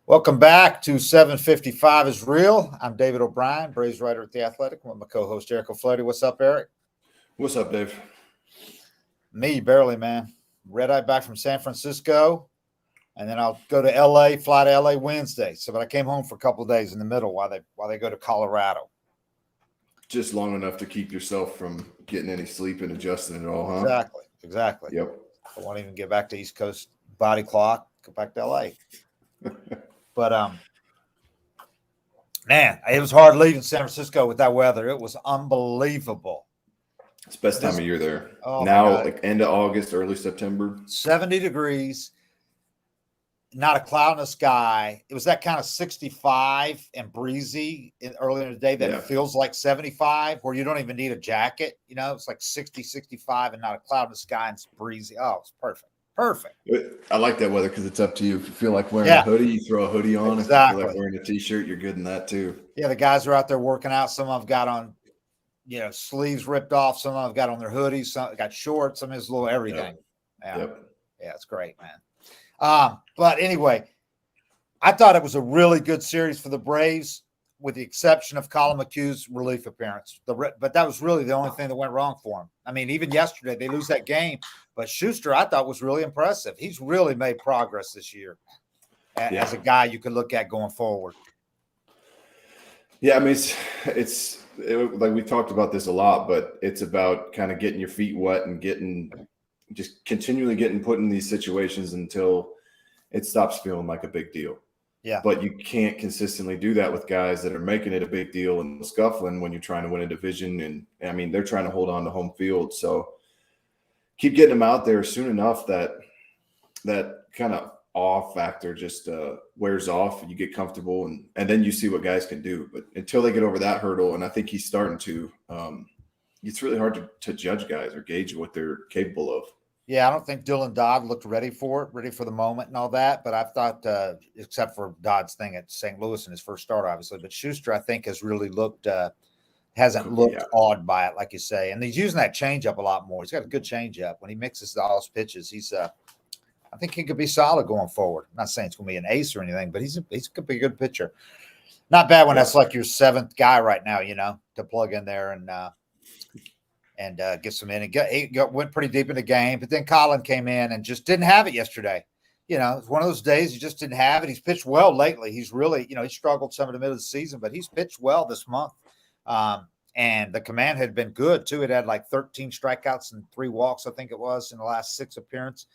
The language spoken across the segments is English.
Welcome back to 755 is Real. I'm David O'Brien, Braves writer at The Athletic. I'm with my co-host, Eric O'Flaherty. What's up, Eric? What's up, Dave? Me, barely, man. Red-eye back from San Francisco, and then I'll go to L.A., fly to L.A. Wednesday. But I came home for a couple of days in the middle while they go to Colorado. Just long enough to keep yourself from getting any sleep and adjusting at all, huh? Exactly. Yep. I won't even get back to East Coast body clock, go back to L.A. But, man, it was hard leaving San Francisco with that weather. It was unbelievable. It's the best time of year there. Oh, now, like end of August, early September. 70 degrees, not a cloud in the sky. It was that kind of 65 and breezy earlier in the day that feels like 75, where you don't even need a jacket. You know, it's like 60, 65 and not a cloud in the sky and it's breezy. Oh, it's perfect. Perfect. I like that weather because it's up to you. If you feel like wearing a hoodie, you throw a hoodie on. Exactly. If you feel like wearing a T-shirt, you're good in that too. Yeah, the guys are out there working out. Some of them got on, sleeves ripped off. Some of them got on their hoodies. Some got shorts. Some is a little everything. Yep. Yeah, it's great, man. But anyway, I thought it was a really good series for the Braves, with the exception of Colin McHugh's relief appearance. But that was really the only thing that went wrong for him. I mean, even yesterday, they lose that game. But Schuster, I thought, was really impressive. He's really made progress this year as a guy you can look at going forward. Yeah, I mean, it's like we talked about this a lot, but it's about kind of getting your feet wet and continually getting put in these situations until it stops feeling like a big deal. Yeah. But you can't consistently do that with guys that are making it a big deal and scuffling when you're trying to win a division. And I mean, they're trying to hold on to home field. So keep getting them out there soon enough that kind of awe factor just wears off and you get comfortable and then you see what guys can do. But until they get over that hurdle, and I think he's starting to, it's really hard to judge guys or gauge what they're capable of. Yeah, I don't think Dylan Dodd looked ready for the moment and all that. But I thought, except for Dodd's thing at St. Louis in his first start, obviously. But Schuster, I think, has really hasn't looked awed by it, like you say. And he's using that changeup a lot more. He's got a good changeup. When he mixes all his pitches, I think he could be solid going forward. I'm not saying it's going to be an ace or anything, but he's going to be a good pitcher. Not bad when that's like your seventh guy right now, to plug in there and get some in. He went pretty deep in the game, but then Colin came in and just didn't have it yesterday. It's one of those days he just didn't have it. He's pitched well lately. He's really, he struggled some in the middle of the season, but he's pitched well this month. And the command had been good too. It had like 13 strikeouts and 3 walks, I think it was, in the last 6 appearances.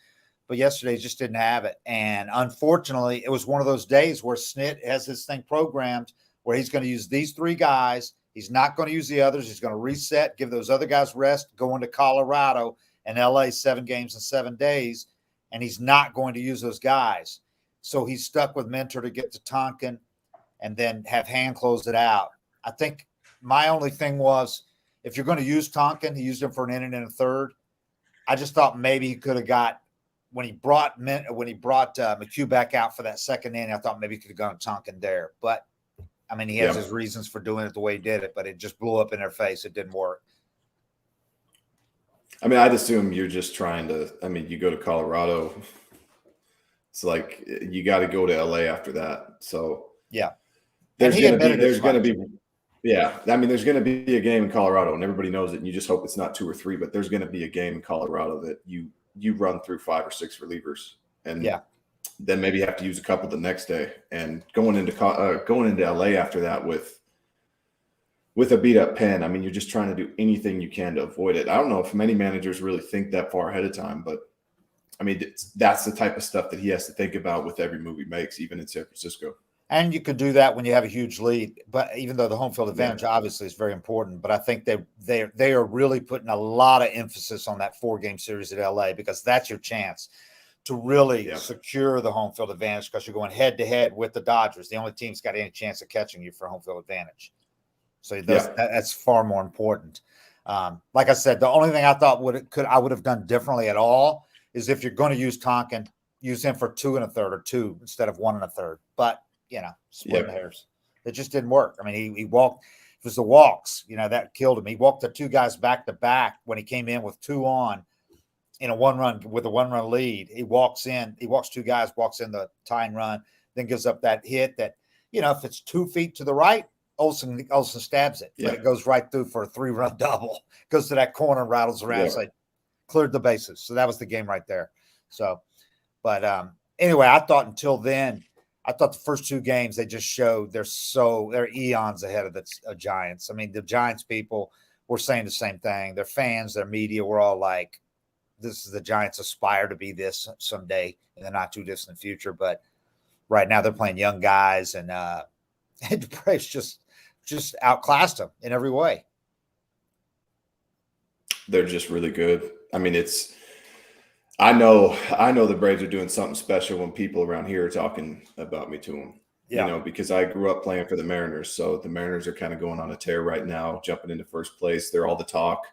But yesterday just didn't have it. And unfortunately, it was one of those days where Snit has this thing programmed where he's going to use these 3 guys. He's not going to use the others. He's going to reset, give those other guys rest, go into Colorado and LA 7 games in 7 days. And he's not going to use those guys. So he's stuck with Mentor to get to Tonkin and then have Hand close it out. I think my only thing was, if you're going to use Tonkin, he used him for an inning and a third. I just thought maybe he could have got, when he brought McHugh back out for that second inning, I thought maybe he could have gone to Tonkin there. But I mean, he has his reasons for doing it the way he did it, but it just blew up in their face. It didn't work. I mean, I'd assume you're just trying to, you go to Colorado. It's like you got to go to LA after that. So there's going to be a game in Colorado, and everybody knows it, and you just hope it's not 2 or 3, but there's going to be a game in Colorado that you run through 5 or 6 relievers, and then maybe you have to use a couple the next day. And going into LA after that with a beat up pen, you're just trying to do anything you can to avoid it. I don't know if many managers really think that far ahead of time, but that's the type of stuff that he has to think about with every move he makes, even in San Francisco. And you could do that when you have a huge lead. But even though the home field advantage obviously is very important, but I think they are really putting a lot of emphasis on that 4-game series at LA, because that's your chance to really secure the home field advantage, because you're going head to head with the Dodgers. The only team's got any chance of catching you for home field advantage. So that's far more important. Like I said, the only thing I thought I would have done differently at all is if you're going to use Tonkin, use him for 2 1/3 or 2 instead of 1 1/3. But splitting hairs. It just didn't work. He walked. It was the walks, that killed him. He walked the 2 guys back to back when he came in with 2 on in a 1-run lead. He walks 2 guys, walks in the tying run. then gives up that hit that, if it's 2 feet to the right, Olson stabs it, but it goes right through for a 3-run double. Goes to that corner, rattles around. It's like cleared the bases. So that was the game right there. So, but anyway, I thought until then, the first 2 games they just showed they're eons ahead of the Giants. I mean, the Giants people were saying the same thing. Their fans, their media were all like, "This is the Giants aspire to be this someday in the not too distant future." But right now they're playing young guys, and the Braves just outclassed them in every way. They're just really good. I mean, I know the Braves are doing something special when people around here are talking about me to them. Yeah. Because I grew up playing for the Mariners. So the Mariners are kind of going on a tear right now, jumping into first place. They're all the talk.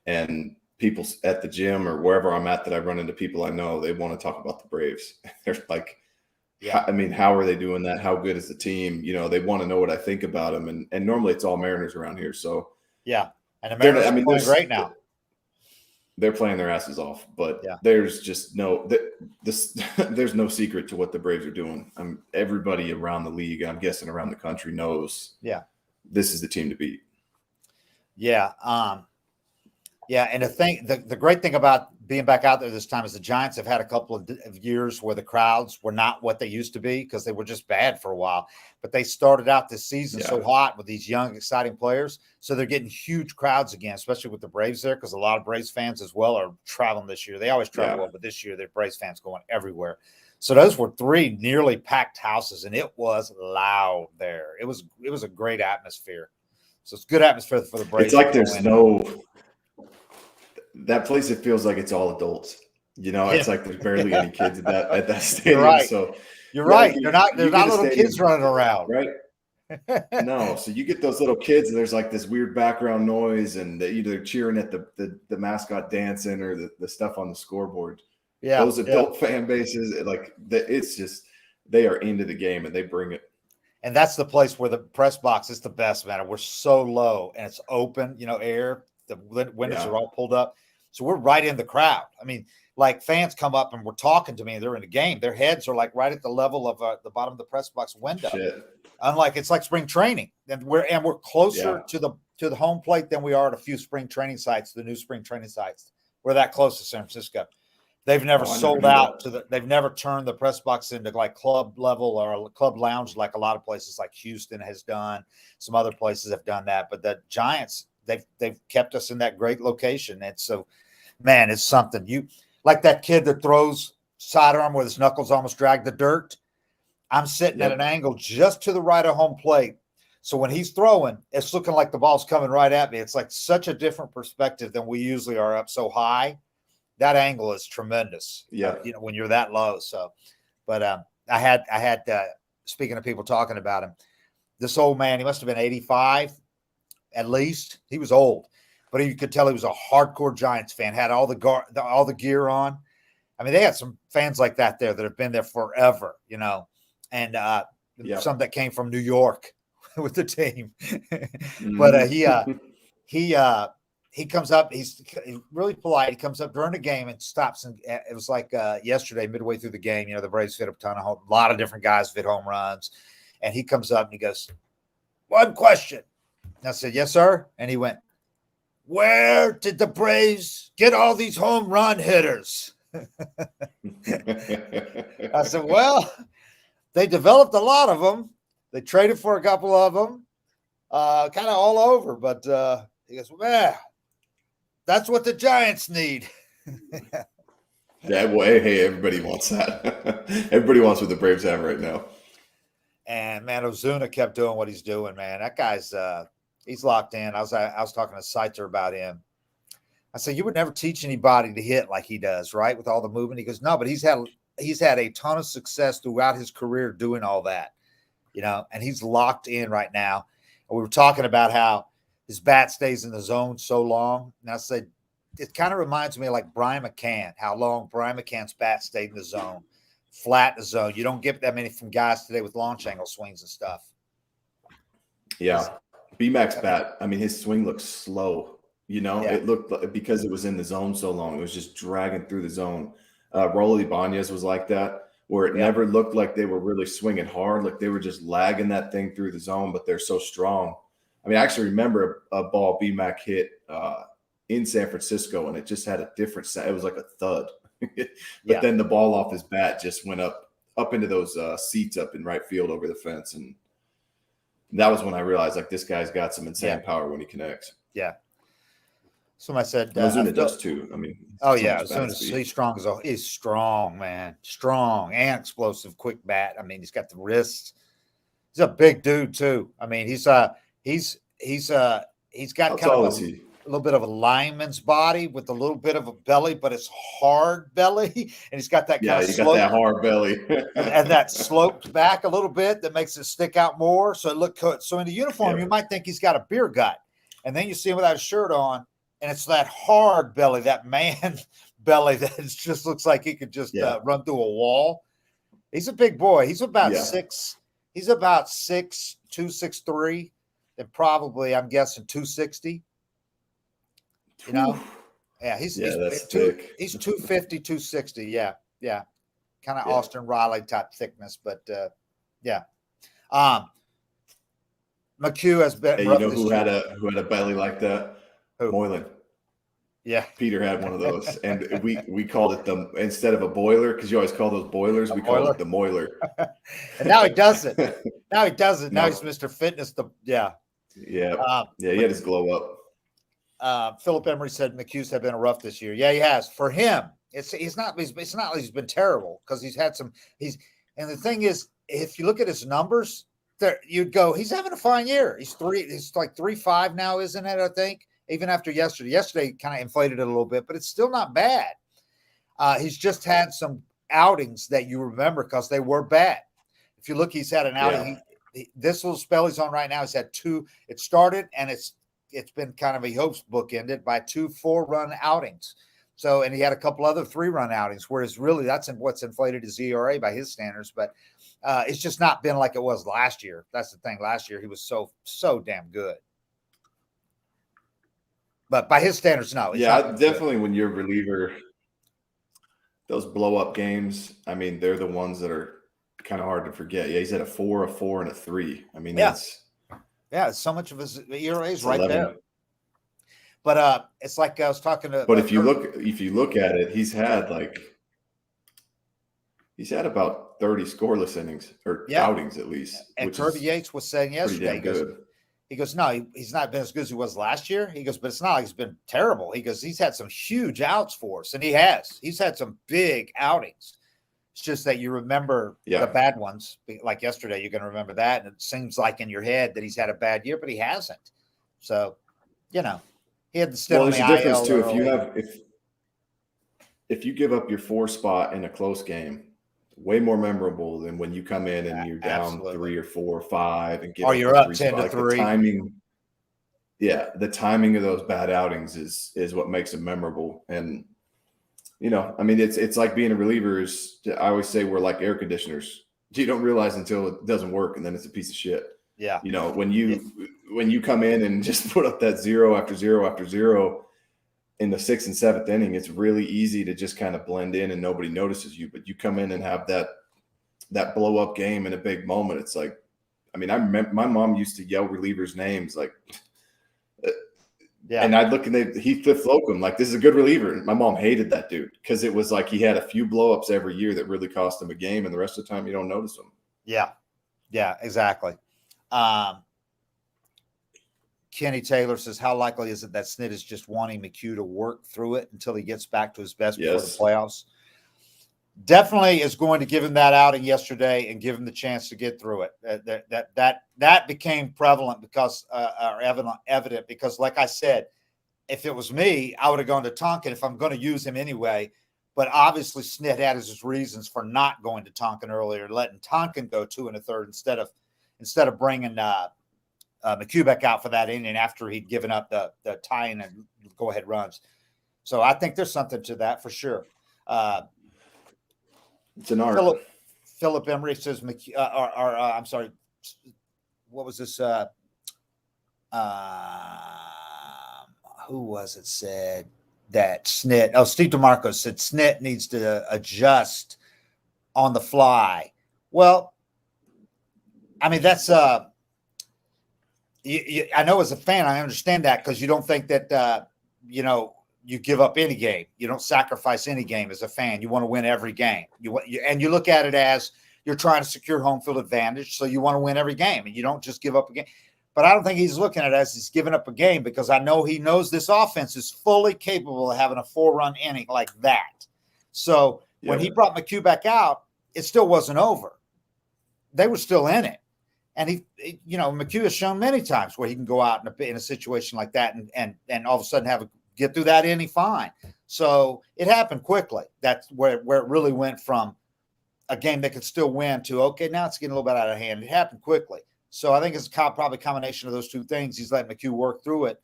And people at the gym or wherever I'm at that I run into people I know, they want to talk about the Braves. They're like, I mean, how are they doing that? How good is the team? They want to know what I think about them. And normally it's all Mariners around here. So yeah. And the Mariners are playing great now. They're playing their asses off, but there's just there's no secret to what the Braves are doing. Everybody around the league, I'm guessing around the country, knows this is the team to beat. Yeah. And the great thing about being back out there this time is the Giants have had a couple of years where the crowds were not what they used to be because they were just bad for a while. But they started out this season so hot with these young, exciting players. So they're getting huge crowds again, especially with the Braves there, because a lot of Braves fans as well are traveling this year. They always travel well, but this year they're Braves fans going everywhere. So those were 3 nearly packed houses, and it was loud there. It was a great atmosphere. So it's good atmosphere for the Braves. It's like there's that place, it feels like it's all adults. It's like there's barely any kids at that stadium. You're right. So you're right. They're not little kids running around. Right. No. So you get those little kids and there's like this weird background noise and they're either cheering at the mascot dancing or the stuff on the scoreboard. Yeah. Those adult fan bases, it's just, they are into the game and they bring it. And that's the place where the press box is the best, man. We're so low and it's open, air. The windows are all pulled up. So we're right in the crowd. I mean, like fans come up and we're talking to me and they're in the game. Their heads are like right at the level of the bottom of the press box window. Shit. Unlike it's like spring training. And we're closer to the home plate than we are at a few spring training sites, the new spring training sites. We're that close to San Francisco. They've never sold out they've never turned the press box into like club level or club lounge like a lot of places like Houston has done. Some other places have done that. But the Giants, they've kept us in that great location. And so, man, it's something. You like that kid that throws sidearm with his knuckles almost drag the dirt. I'm sitting at an angle just to the right of home plate. So when he's throwing, it's looking like the ball's coming right at me. It's like such a different perspective than we usually are up so high. That angle is tremendous. Yeah. When you're that low. So, but I had speaking of people talking about him, this old man, he must have been 85 at least. He was old, but you could tell he was a hardcore Giants fan, had all the gear on. I mean, they had some fans like that there that have been there forever, and some that came from New York with the team. But he comes up, he's really polite. He comes up during the game and stops. And it was like yesterday, midway through the game, the Braves hit a lot of different guys hit home runs. And he comes up and he goes, "One question." And I said, "Yes, sir." And he went, "Where did the Braves get all these home run hitters?" I said, "Well, they developed a lot of them. They traded for a couple of them, kind of all over." But he goes, "Well, that's what the Giants need." That way, hey, everybody wants that. Everybody wants what the Braves have right now. And man, Ozuna kept doing what he's doing, man. That guy's he's locked in. I was talking to Seitzer about him. I said, "You would never teach anybody to hit like he does, right? With all the movement." He goes, "No, but he's had a ton of success throughout his career doing all that, and he's locked in right now." And we were talking about how his bat stays in the zone so long. And I said, it kind of reminds me of like Brian McCann, how long Brian McCann's bat stayed in the zone, flat in the zone. You don't get that many from guys today with launch angle swings and stuff. Yeah. B-Mac's bat, I mean, his swing looks slow. It looked like, because it was in the zone so long, it was just dragging through the zone. Rolly Ibanez was like that. where it never looked like they were really swinging hard. Like they were just lagging that thing through the zone, but they're so strong. I mean, I actually remember a ball B-Mac hit in San Francisco, and it just had a different sound. It was like a thud. But then the ball off his bat just went up into those seats up in right field over the fence. And that was when I realized, like, this guy's got some insane power when he connects. Yeah. Somebody said Ozuna does too. I mean, he's strong, man. Strong and explosive, quick bat. I mean, he's got the wrists. He's a big dude too. I mean, he's got kind of a little bit of a lineman's body with a little bit of a belly, but it's hard belly, and he's got that kind of got that hard belly and that sloped back a little bit that makes it stick out more. So it looked good. So in the uniform, you might think he's got a beer gut, and then you see him without a shirt on. And it's that hard belly, that man belly that just looks like he could just run through a wall. He's a big boy. He's about 6. He's about 6'2", 6'3", and probably, I'm guessing, 260. You know? Yeah, he's 250, 260. Yeah. Kind of Austin Riley type thickness, but McHugh has been. Hey, you know who had a belly like that? Moylan. Yeah. Peter had one of those. And we called it instead of a boiler, because you always call those boilers, we call it the Moiler. And now he does it. Now he's Mr. Fitness. He had his glow up. Philip Emery said McHugh's have been rough this year. Yeah, he has. For him, it's not like he's been terrible, because he's had some. And the thing is, if you look at his numbers, there you'd go, he's having a fine year. He's like 3.5 now, isn't it? I think. Even after yesterday. Yesterday kind of inflated it a little bit, but it's still not bad. He's just had some outings that you remember because they were bad. If you look, he's had an outing. This little spell he's on right now, he's had 2. It started, and it's been kind of, he hopes, bookended by 2 4-run outings. So, and he had a couple other 3-run outings, whereas really that's what's inflated his ERA by his standards. But it's just not been like it was last year. That's the thing. Last year he was so damn good. But by his standards, no. Definitely when you're a reliever, those blow-up games, I mean, they're the ones that are kind of hard to forget. Yeah, he's at a 4, a 4, and a 3. I mean, so much of his ERA is right there. But it's like I was talking to. But if you look at it, he's had about 30 scoreless innings or outings at least. And Kirby Yates was saying yesterday, he goes, no, he's not been as good as he was last year. He goes, but it's not like he's been terrible. He goes, he's had some huge outs for us, and he has. He's had some big outings. It's just that you remember the bad ones. Like yesterday, you're going to remember that, and it seems like in your head that he's had a bad year, but he hasn't. So, he had the still. Well, there's a difference too. If you give up your 4 spot in a close game, way more memorable than when you come in and you're down 3 or 4 or 5 and you're up 10-3. The timing, the timing of those bad outings is what makes them memorable. And I mean, it's like being a reliever I always say we're like air conditioners. You don't realize until it doesn't work, and then it's a piece of shit. Yeah. When you come in and just put up that 0 after 0 after 0 in the 6th and 7th inning, it's really easy to just kind of blend in and nobody notices you. But you come in and have that blow up game in a big moment. It's like, I mean, I remember my mom used to yell relievers' names like, and I'd look and he fifth Slocum, like, this is a good reliever. And my mom hated that dude because it was like he had a few blow ups every year that really cost him a game, and the rest of the time you don't notice them. Yeah, exactly. Kenny Taylor says, how likely is it that Snit is just wanting McHugh to work through it until he gets back to his best before the playoffs? Definitely is going to give him that outing yesterday and give him the chance to get through it. That became prevalent because evident because, like I said, if it was me, I would have gone to Tonkin if I'm going to use him anyway. But obviously, Snit had his reasons for not going to Tonkin earlier, letting Tonkin go 2 1/3 instead of bringing McHugh back out for that inning after he'd given up the tie-in and go-ahead runs. So I think there's something to that for sure. It's an art. Philip Emery says, I'm sorry, what was this? Who was it said that Snit? Oh, Steve DeMarco said Snit needs to adjust on the fly. Well, I mean, that's I know as a fan, I understand that, because you don't think that you give up any game. You don't sacrifice any game as a fan. You want to win every game. And you look at it as you're trying to secure home field advantage, so you want to win every game, and you don't just give up a game. But I don't think he's looking at it as he's giving up a game, because I know he knows this offense is fully capable of having a 4-run inning like that. So when he brought McHugh back out, it still wasn't over. They were still in it. And McHugh has shown many times where he can go out in a situation like that and all of a sudden get through that inning fine. So it happened quickly. That's where it really went from a game that could still win to, okay, now it's getting a little bit out of hand. It happened quickly. So I think it's probably a combination of those two things. He's letting McHugh work through it,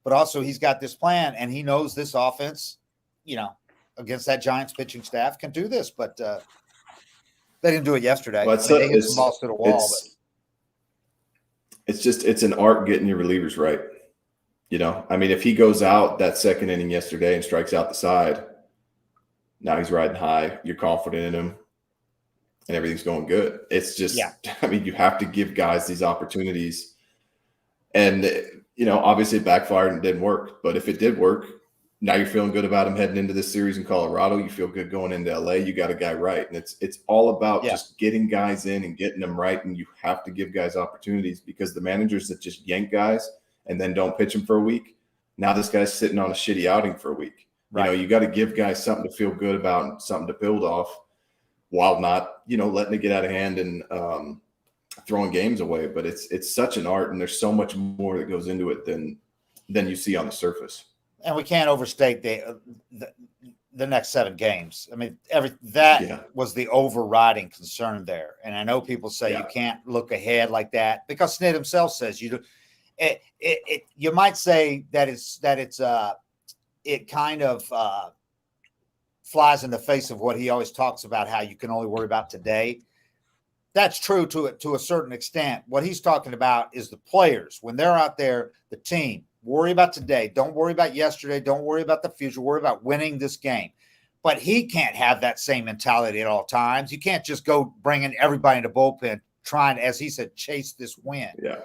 but also he's got this plan, and he knows this offense, against that Giants pitching staff can do this, but they didn't do it yesterday. Well, they hit some balls to the wall. It's an art getting your relievers right. I mean, if he goes out that second inning yesterday and strikes out the side, now he's riding high. You're confident in him, and everything's going good. It's just, I mean, you have to give guys these opportunities. And, obviously it backfired and didn't work. But if it did work, now you're feeling good about him heading into this series in Colorado. You feel good going into LA. You got a guy right. And it's all about just getting guys in and getting them right. And you have to give guys opportunities, because the managers that just yank guys and then don't pitch them for a week, now this guy's sitting on a shitty outing for a week. Right. You got to give guys something to feel good about and something to build off, while not, letting it get out of hand and throwing games away. But it's such an art, and there's so much more that goes into it than you see on the surface. And we can't overstate the next 7 games. I mean, was the overriding concern there. And I know people say you can't look ahead like that, because Snit himself says you do. You might say that it kind of flies in the face of what he always talks about, how you can only worry about today. That's true to a certain extent. What he's talking about is the players. When they're out there, the team, worry about today. Don't worry about yesterday. Don't worry about the future. Worry about winning this game. But he can't have that same mentality at all times. You can't just go bringing everybody into bullpen trying, as he said, chase this win. Yeah.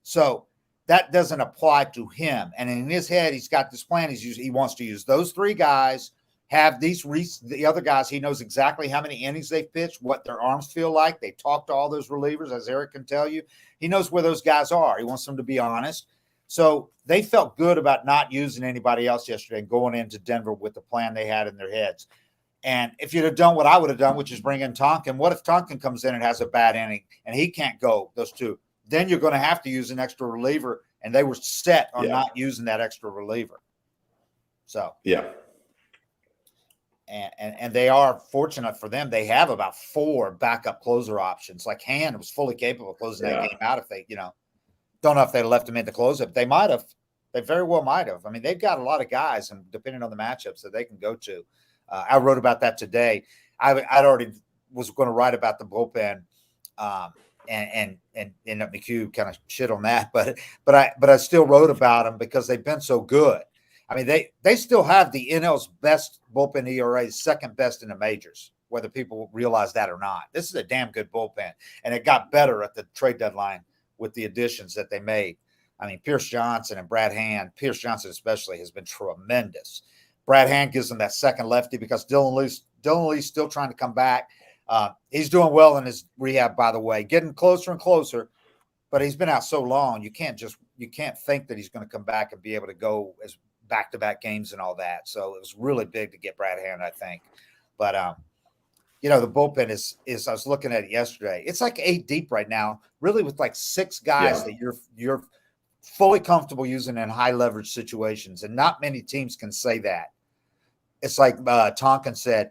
So that doesn't apply to him. And in his head, he's got this plan. He wants to use those 3 guys, have the other guys. He knows exactly how many innings they've pitched, what their arms feel like. They talk to all those relievers, as Eric can tell you. He knows where those guys are. He wants them to be honest. So they felt good about not using anybody else yesterday and going into Denver with the plan they had in their heads. And if you'd have done what I would have done, which is bring in Tonkin, what if Tonkin comes in and has a bad inning and he can't go, those 2? Then you're going to have to use an extra reliever, and they were set on not using that extra reliever. So, And they are fortunate for them. They have about 4 backup closer options. Like Hand was fully capable of closing that game out if they, don't know if they'd left him in to close it. They might have. They very well might have. I mean, they've got a lot of guys, and depending on the matchups that they can go to. I wrote about that today. I'd already was going to write about the bullpen, and McHugh kind of shit on that, but I still wrote about them because they've been so good. I mean, they still have the NL's best bullpen ERA, second best in the majors, whether people realize that or not. This is a damn good bullpen, and it got better at the trade deadline with the additions that they made. I mean, Pierce Johnson and Brad Hand, Pierce Johnson especially, has been tremendous. Brad Hand gives them that second lefty because Dylan Lee's still trying to come back. He's doing well in his rehab, by the way, getting closer and closer, but he's been out so long. You can't think that he's going to come back and be able to go as back-to-back games and all that. So it was really big to get Brad Hand, I think. But, the bullpen is I was looking at it yesterday. It's like 8 deep right now, really, with like 6 guys that you're fully comfortable using in high leverage situations. And not many teams can say that. It's like Tonkin said,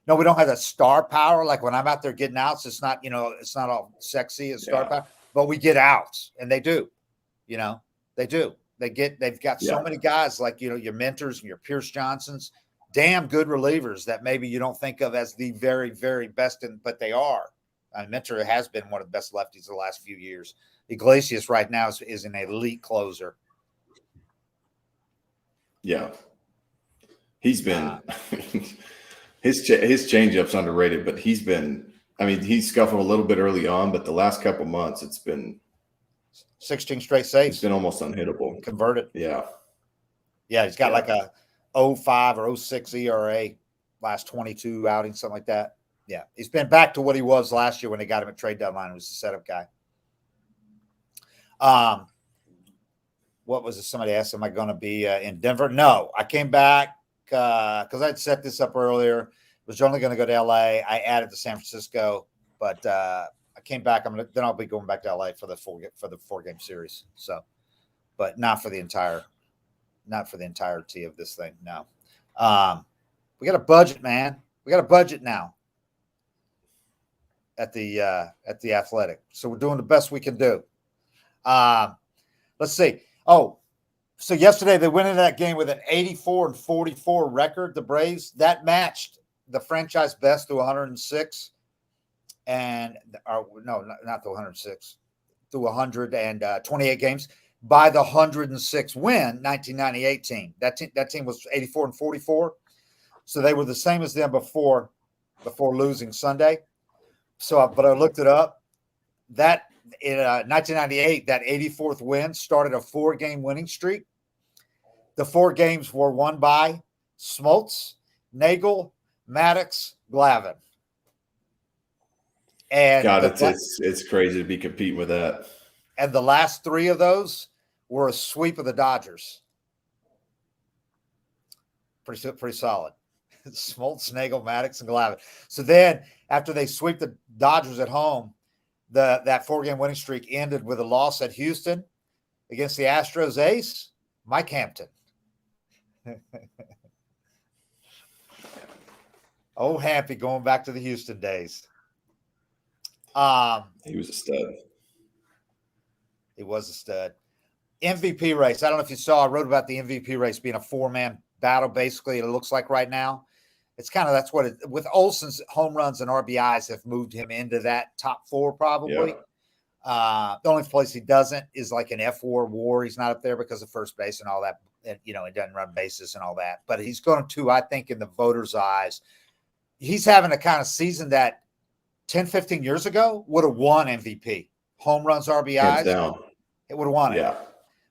no, we don't have that star power. Like when I'm out there getting outs, it's not all sexy as star power, but we get outs, and they do, they do. They've got so many guys like, your mentors and your Pierce Johnsons, damn good relievers that maybe you don't think of as the very, very best, but they are. Mentor has been one of the best lefties the last few years. Iglesias right now is an elite closer. Yeah. He's been His changeup's underrated, but he's been. I mean, he scuffled a little bit early on, but the last couple months, it's been 16 straight saves. It's been almost unhittable. Converted. Yeah. Yeah, he's got like a 0.5 or 0.6 ERA last 22 outings, something like that. Yeah, he's been back to what he was last year when they got him at trade deadline. He was the setup guy. What was it? Somebody asked, am I going to be in Denver? No, I came back because I'd set this up earlier. Was only going to go to LA. I added to San Francisco, but I came back. Then I'll be going back to LA for the 4-game series. So, but not for the entirety of this thing. No. We got a budget, man. We got a budget now at the Athletic. So we're doing the best we can do. Let's see. Oh, so yesterday they went into that game with an 84-44 record. The Braves, that matched the franchise best to 106, and no, not to 106, to 128 games by the 106 win 1998 team. That team was 84-44, so they were the same as them before losing Sunday. So, but I looked it up. That in 1998, that 84th win started a 4-game winning streak. The 4 games were won by Smoltz, Nagel, Maddox, Glavine. And God, it's crazy to be competing with that. And the last 3 of those were a sweep of the Dodgers. Pretty solid. Smoltz, Nagel, Maddox, and Glavine. So then, after they sweep the Dodgers at home, that 4-game winning streak ended with a loss at Houston against the Astros ace, Mike Hampton. Oh, Hampy going back to the Houston days. He was a stud. He was a stud. MVP race. I don't know if you saw, I wrote about the MVP race being a 4-man battle, basically, it looks like right now. It's kind of, that's what it, with Olson's home runs and RBIs have moved him into that top 4 probably. Yeah. The only place he doesn't is like an F4 WAR. He's not up there because of first base and all that. And, he doesn't run bases and all that. But he's going to, I think, in the voters' eyes, he's having a kind of season that 10, 15 years ago would have won MVP. Home runs, RBIs. Hands down. It would have won it. Yeah.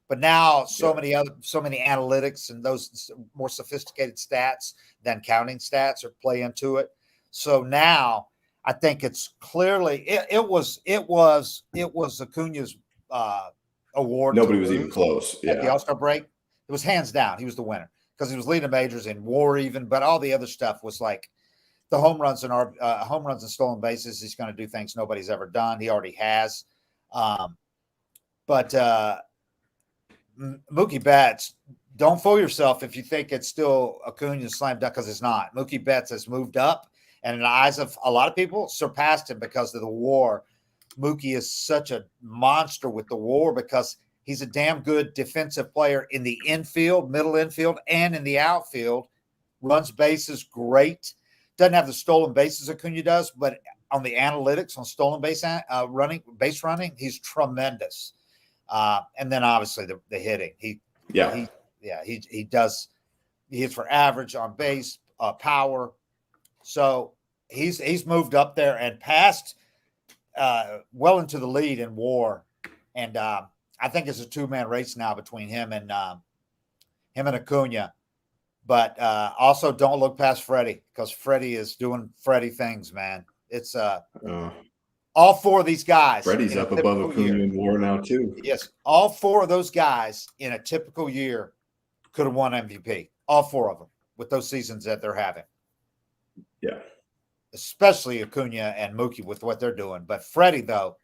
But now so many analytics and those more sophisticated stats than counting stats are play into it. So now I think it's clearly it was Acuña's award. Nobody was even close. At the All-Star break, it was hands down. He was the winner because he was leading the majors in WAR even, but all the other stuff was like the home runs and stolen bases. He's going to do things nobody's ever done. He already has. But Mookie Betts, don't fool yourself if you think it's still Acuña's slam dunk, because it's not. Mookie Betts has moved up, and in the eyes of a lot of people, surpassed him because of the WAR. Mookie is such a monster with the WAR because he's a damn good defensive player in the infield, middle infield, and in the outfield. Runs bases great. Doesn't have the stolen bases Acuña does, but on the analytics on stolen base running, he's tremendous. And then obviously the hitting. He does. He hits for average on base, power. So he's moved up there and passed well into the lead in WAR. And I think it's a 2-man race now between him and Acuña. But also don't look past Freddie, because Freddie is doing Freddie things, man. It's all 4 of these guys. Freddie's up above Acuña in WAR now too. Yes, all 4 of those guys in a typical year could have won MVP. All 4 of them with those seasons that they're having. Yeah, especially Acuña and Mookie with what they're doing. But Freddie, though,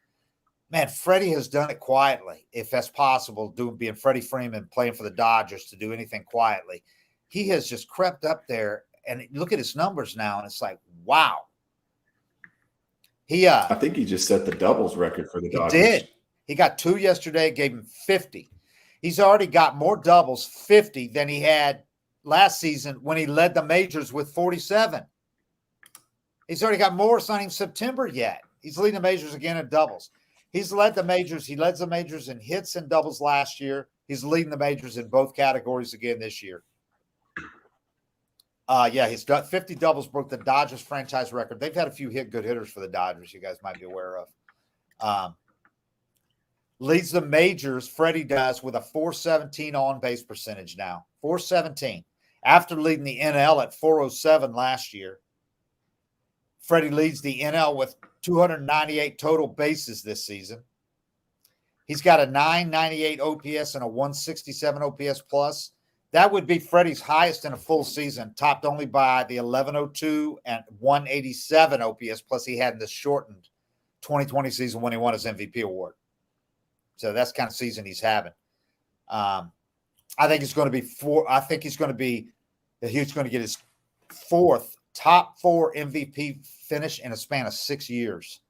man, Freddie has done it quietly, if that's possible. Being Freddie Freeman playing for the Dodgers to do anything quietly, he has just crept up there. And look at his numbers now, and it's like, wow. I think he just set the doubles record for the Dodgers. He did. He got 2 yesterday, gave him 50. He's already got more doubles, 50, than he had last season when he led the majors with 47. He's already got more. It's not even September yet. He's leading the majors again in doubles. He's led the majors. He led the majors in hits and doubles last year. He's leading the majors in both categories again this year. Yeah, he's got 50 doubles, broke the Dodgers franchise record. They've had a few good hitters for the Dodgers, you guys might be aware of. Leads the majors, Freddie does, with a 417 on-base percentage now. 417. After leading the NL at 407 last year, Freddie leads the NL with 298 total bases this season. He's got a 998 OPS and a 167 OPS plus. That would be Freddie's highest in a full season, topped only by the 1102 and 187 OPS plus he had in the shortened 2020 season when he won his MVP award. So that's the kind of season he's having. I think it's going to be he's going to get his top four MVP finish in a span of 6 years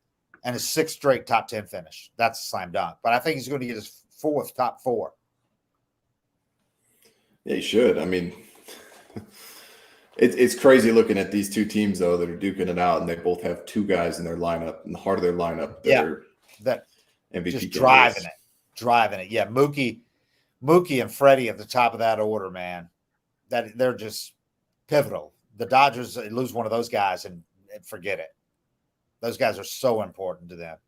and his sixth straight top 10 finish. That's a slam dunk. But I think he's going to get his fourth top four. Yeah, he should. I mean, it's crazy looking at these two teams, though, that are duking it out, and they both have two guys in their lineup, in the heart of their lineup, that MVP just driving it. Yeah, Mookie and Freddie at the top of that order, man. That they're just pivotal. The Dodgers lose one of those guys and forget it. Those guys are so important to them.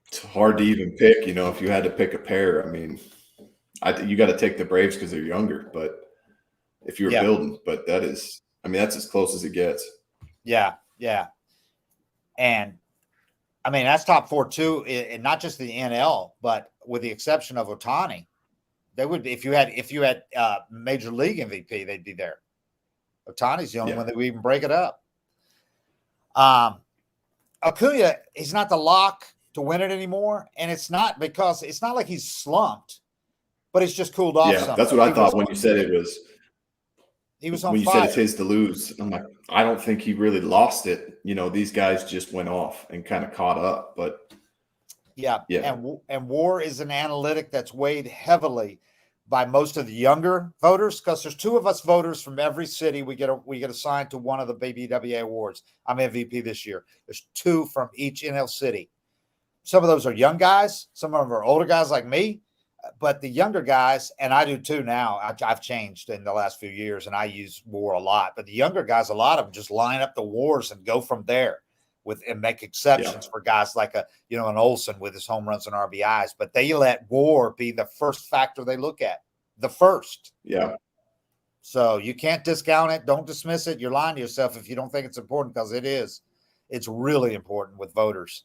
It's hard to even pick. If you had to pick a pair, I mean, you got to take the Braves because they're younger. But if you were building, but that's as close as it gets. Yeah. And I mean, that's top four too, and not just the NL, but with the exception of Ohtani, they would be, if you had Major League MVP, they'd be there. Ohtani's the only one that we even break it up. Acuña, he's not the lock to win it anymore, and it's not like he's slumped, but he's just cooled off. Yeah, that's what I thought when you said it was. He was on when you fire. said it's his to lose. I'm like, I don't think he really lost it. These guys just went off and kind of caught up, but yeah. And WAR is an analytic that's weighed heavily by most of the younger voters, because there's two of us voters from every city. We get assigned to one of the BBWA awards. I'm MVP this year. There's two from each NL city. Some of those are young guys. Some of them are older guys like me. But the younger guys, and I do too now, I've changed in the last few years, and I use WAR a lot. But the younger guys, a lot of them just line up the WARs and go from there and make exceptions for guys like an Olson with his home runs and RBIs. But they let WAR be the first factor they look at, the first. Yeah. So you can't discount it. Don't dismiss it. You're lying to yourself if you don't think it's important, because it is. It's really important with voters.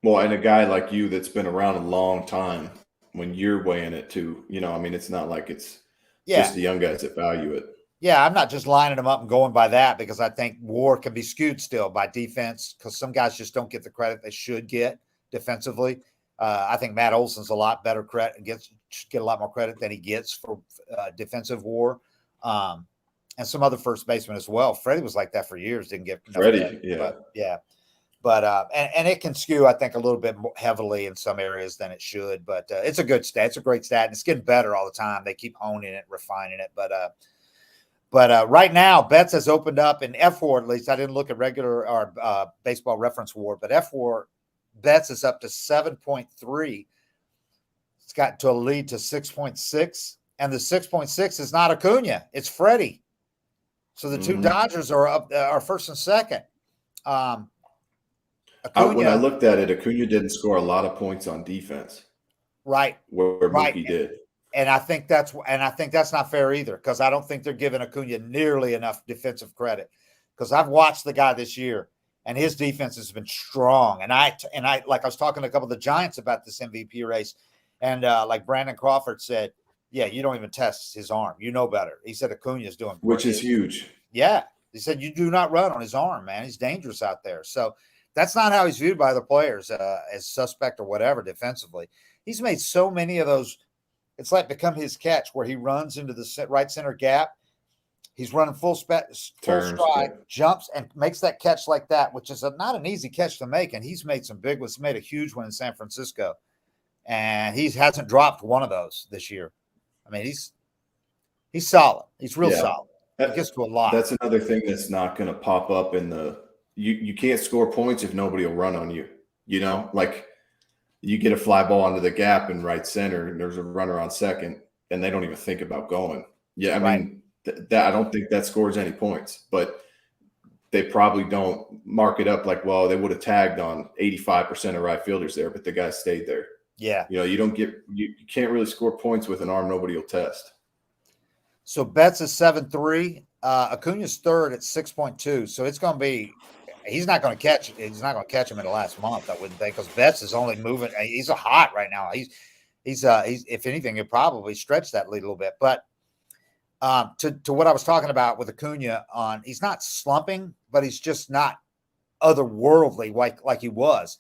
Well, and a guy like you that's been around a long time, when you're weighing it too, it's not like it's just the young guys that value it. Yeah, I'm not just lining them up and going by that, because I think WAR can be skewed still by defense, because some guys just don't get the credit they should get defensively. I think Matt Olson's a lot better credit, should get a lot more credit than he gets for defensive WAR. And some other first basemen as well. Freddie was like that for years, didn't get Freddie, credit, But and it can skew, I think, a little bit more heavily in some areas than it should. But it's a good stat. It's a great stat, and it's getting better all the time. They keep honing it, refining it. But right now, Betts has opened up in F4. At least I didn't look at regular or Baseball Reference WAR, but F4 Betts is up to 7.3. It's gotten to a lead to 6.6, and the 6.6 is not Acuña. It's Freddie. So the two Dodgers are up, are first and second. When I looked at it, Acuña didn't score a lot of points on defense. Right. Where Mookie did. And I think that's not fair either, because I don't think they're giving Acuña nearly enough defensive credit. Because I've watched the guy this year, and his defense has been strong. And I like I was talking to a couple of the Giants about this MVP race, and like Brandon Crawford said, yeah, you don't even test his arm. You know better. He said Acuña is doing which is huge. Yeah. He said you do not run on his arm, man. He's dangerous out there. So that's not how he's viewed by the players as suspect or whatever defensively. He's made so many of those. It's like become his catch where he runs into the right center gap. He's running full stride, jumps, and makes that catch like that, which is not an easy catch to make. And he's made some big ones. He made a huge one in San Francisco. And he hasn't dropped one of those this year. I mean, he's solid. He's real solid. He gets to a lot. That's another thing that's not going to pop up in the you can't score points if nobody will run on you. Like you get a fly ball into the gap in right center, and there's a runner on second, and they don't even think about going. Yeah, I mean, that I don't think that scores any points, but they probably don't mark it up like, well, they would have tagged on 85% of right fielders there, but the guy stayed there. Yeah. You can't really score points with an arm nobody will test. So Betts is 7.3. Acuña's third at 6.2. So it's going to be he's not going to catch him in the last month, I wouldn't think, because Betts is only moving. He's hot right now. He's if anything, he'll probably stretch that lead a little bit. But to what I was talking about with Acuña he's not slumping, but he's just not otherworldly like he was.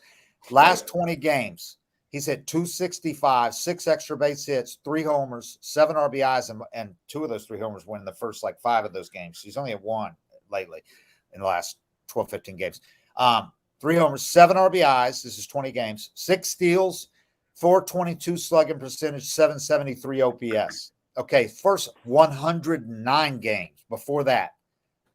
Last 20 games, he's hit 265, 6 extra base hits, 3 homers, 7 RBIs, and 2 of those 3 homers were in the first 5 of those games. He's only at 1 lately in the last 12, 15 games. 3 homers, 7 RBIs. This is 20 games, 6 steals, 422 slugging percentage, 773 OPS. Okay, first 109 games before that.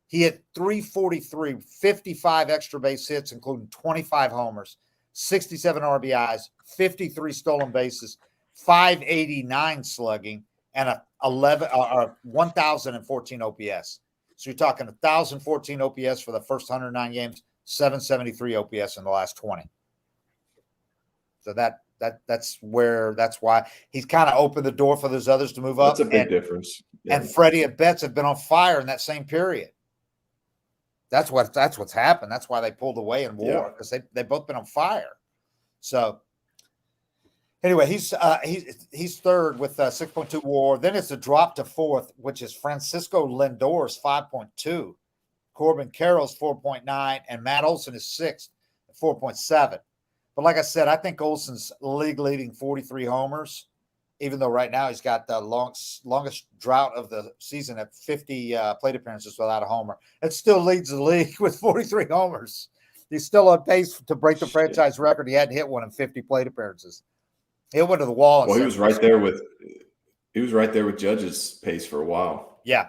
He hit 343, 55 extra base hits, including 25 homers, 67 RBIs, 53 stolen bases, 589 slugging, and a 1,014 OPS. So you're talking 1,014 OPS for the first 109 games, 773 OPS in the last 20. So that's why he's kind of opened the door for those others to move up. That's a big difference. Yeah. And Freddie and Betts have been on fire in that same period. That's what's happened. That's why they pulled away in WAR, because they've both been on fire. So anyway, he's third with 6.2 WAR. Then it's a drop to fourth, which is Francisco Lindor's 5.2, Corbin Carroll's 4.9, and Matt Olson is sixth at 4.7. But like I said, I think Olson's league leading 43 homers, even though right now he's got the longest drought of the season at 50 plate appearances without a homer. It still leads the league with 43 homers. He's still on pace to break the franchise record. He hadn't hit one in 50 plate appearances. He went to the wall. Well, he was right there with Judge's pace for a while. Yeah.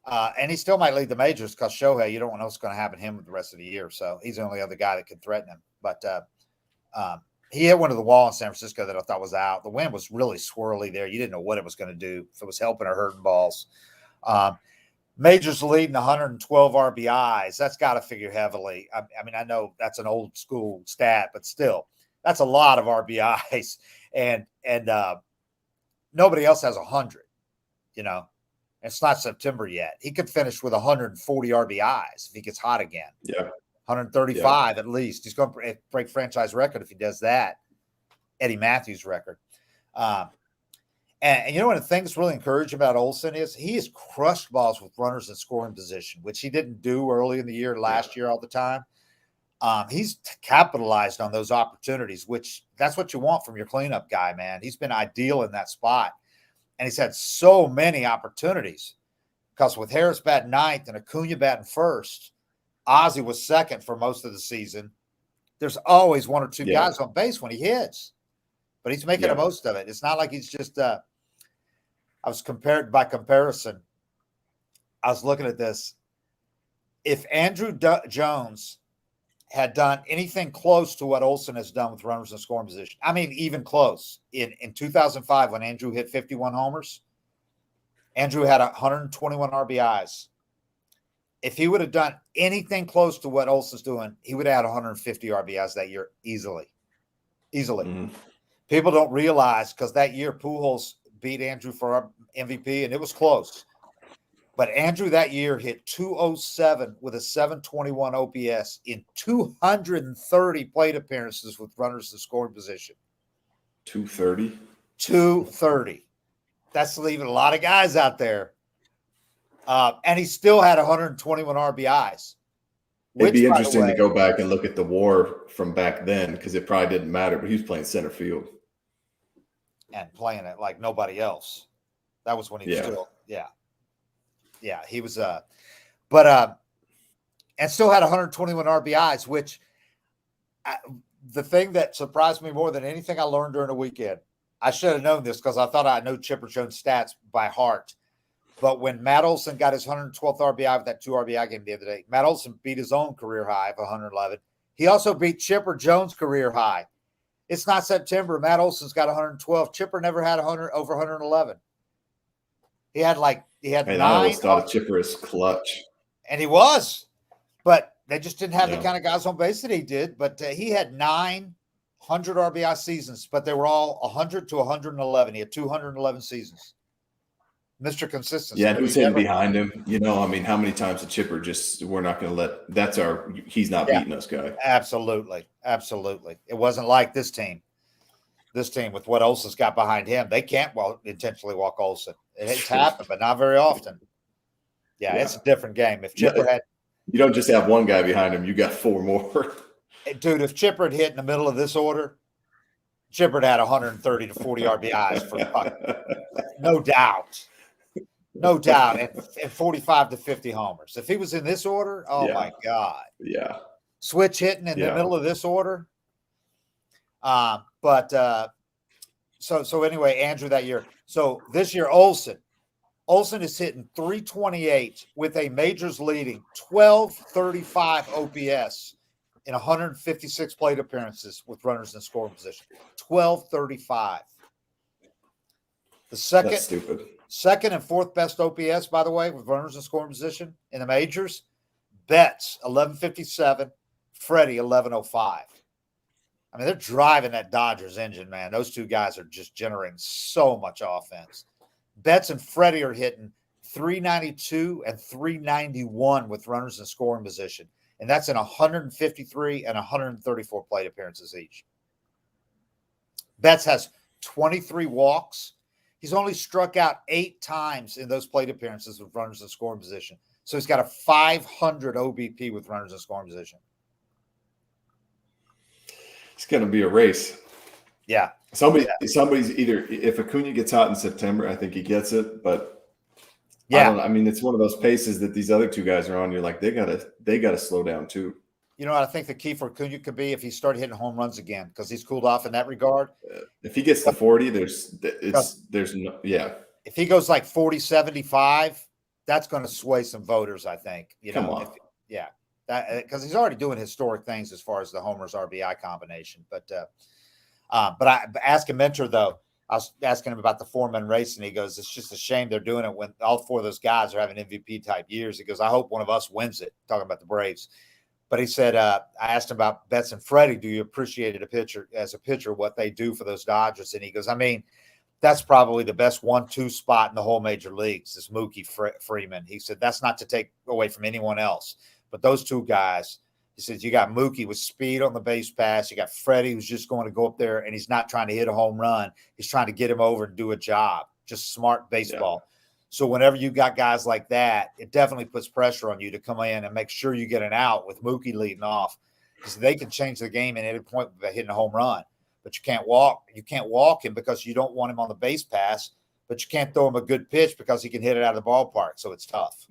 And he still might lead the majors because Shohei, you don't know what's going to happen to him the rest of the year. So he's the only other guy that could threaten him. But he hit one to the wall in San Francisco that I thought was out. The wind was really swirly there. You didn't know what it was going to do, if it was helping or hurting balls. Majors leading 112 RBIs. That's got to figure heavily. I mean, I know that's an old school stat, but still, that's a lot of RBIs. And nobody else has 100, It's not September yet. He could finish with 140 RBIs if he gets hot again. Yeah. 135 at least. He's going to break franchise record if he does that. Eddie Matthews record. And one of the things really encouraging about Olson is he has crushed balls with runners in scoring position, which he didn't do early in the year, last year all the time. He's capitalized on those opportunities, which that's what you want from your cleanup guy, man. He's been ideal in that spot. And he's had so many opportunities because with Harris batting ninth and Acuña batting first, Ozzy was second for most of the season. There's always one or two guys on base when he hits, but he's making the most of it. It's not like he's just I was by comparison. I was looking at this. If Andrew Jones had done anything close to what Olson has done with runners in scoring position, I mean, even close, in 2005 when Andrew hit 51 homers, Andrew had 121 RBIs. If he would have done anything close to what Olson's doing, he would have had 150 RBIs that year easily. Mm-hmm. People don't realize, because that year Pujols beat Andrew for our MVP, and it was close. But Andrew that year hit 207 with a 721 OPS in 230 plate appearances with runners in scoring position. 230? 230. That's leaving a lot of guys out there. And he still had 121 RBIs. It'd be interesting to go back and look at the WAR from back then, because it probably didn't matter, but he was playing center field. And playing it like nobody else. That was when he was still, Yeah, he was, and still had 121 RBIs, which the thing that surprised me more than anything I learned during the weekend, I should have known this because I thought I knew Chipper Jones' stats by heart. But when Matt Olson got his 112th RBI with that 2 RBI game the other day, Matt Olson beat his own career high of 111. He also beat Chipper Jones' career high. It's not September. Matt Olson's got 112. Chipper never had over 111. He had And 9. I always thought of Chipper as clutch. And he was. But they just didn't have the kind of guys on base that he did. But he had 900 RBI seasons, but they were all 100 to 111. He had 211 seasons. Mr. Consistency. Yeah, and who's hitting behind him? How many times the Chipper we're not going to let – he's not beating us guy. Absolutely. Absolutely. It wasn't like this team. This team with what Olson's got behind him, they can't intentionally walk Olson. It's happened, but not very often. Yeah, it's a different game. If Chipper had – you don't just have one guy behind him. You got 4 more. Dude, if Chipper had hit in the middle of this order, Chipper had 130 to 40 RBIs for no doubt. No doubt. And 45 to 50 homers. If he was in this order, my God. Yeah. Switch hitting in the middle of this order. So anyway, Andrew, that year. So this year, Olson is hitting 328 with a majors leading 1235 OPS in 156 plate appearances with runners in scoring position. 1235. That's stupid. Second and fourth best OPS, by the way, with runners in scoring position in the majors. Betts, 1157. Freddie, 1105. I mean, they're driving that Dodgers engine, man. Those two guys are just generating so much offense. Betts and Freddie are hitting 392 and 391 with runners in scoring position. And that's in 153 and 134 plate appearances each. Betts has 23 walks. He's only struck out 8 times in those plate appearances with runners in scoring position. So he's got a 500 OBP with runners in scoring position. It's going to be a race. Yeah. Somebody's either, if Acuña gets hot in September, I think he gets it. But it's one of those paces that these other 2 guys are on. You're like, they gotta slow down too. You know what I think the key for Acuña could be if he started hitting home runs again, because he's cooled off in that regard. If he gets to 40, there's no. If he goes like 40, 75, that's going to sway some voters, I think. Come on. Because he's already doing historic things as far as the homers RBI combination. But I asked him Mentor, though. I was asking him about the 4-man race, and he goes, "It's just a shame they're doing it when all 4 of those guys are having MVP type years." He goes, "I hope one of us wins it." Talking about the Braves. But he said, I asked him about Betts and Freddie. Do you appreciate as a pitcher what they do for those Dodgers? And he goes, I mean, that's probably the best 1-2 spot in the whole major leagues is Mookie Freeman. He said, that's not to take away from anyone else. But those 2 guys, he says, you got Mookie with speed on the base pass. You got Freddie who's just going to go up there, and he's not trying to hit a home run. He's trying to get him over and do a job. Just smart baseball. Yeah. So whenever you got guys like that, it definitely puts pressure on you to come in and make sure you get an out with Mookie leading off, because they can change the game at any point by hitting a home run. But you can't walk him because you don't want him on the base pass, but you can't throw him a good pitch because he can hit it out of the ballpark. So it's tough.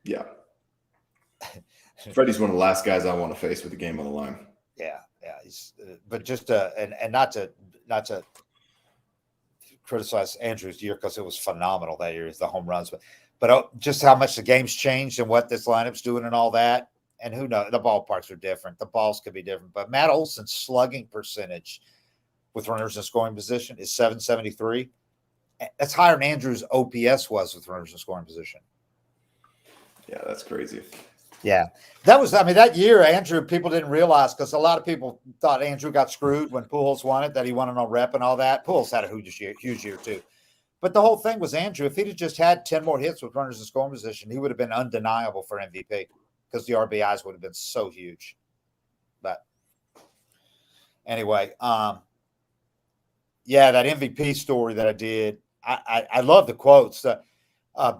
Yeah. Freddie's one of the last guys I want to face with the game on the line. Yeah. But just and not to criticize Andrew's year, because it was phenomenal that year, the home runs, but just how much the game's changed and what this lineup's doing and all that. And who knows, the ballparks are different. The balls could be different, but Matt Olson's slugging percentage with runners in scoring position is 773. That's higher than Andrew's OPS was with runners in scoring position. Yeah, that's crazy. Yeah, that year, Andrew, people didn't realize, because a lot of people thought Andrew got screwed when Pujols won it, that he won on rep and all that. Pujols had a huge year too. But the whole thing was Andrew, if he'd have just had 10 more hits with runners in scoring position, he would have been undeniable for MVP, because the RBIs would have been so huge. But anyway, that MVP story that I did, I love the quotes.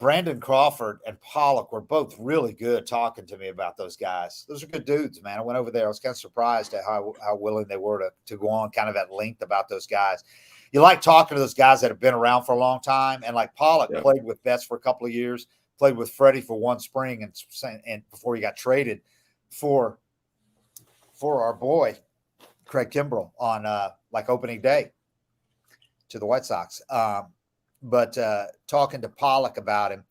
Brandon Crawford and Pollock were both really good talking to me about those guys. Those are good dudes, man. I went over there. I was kind of surprised at how willing they were to go on kind of at length about those guys. You like talking to those guys that have been around for a long time. And like Pollock played with Betts for a couple of years, played with Freddie for 1 spring, and before he got traded for our boy, Craig Kimbrell, on opening day to the White Sox. But talking to Pollock about him,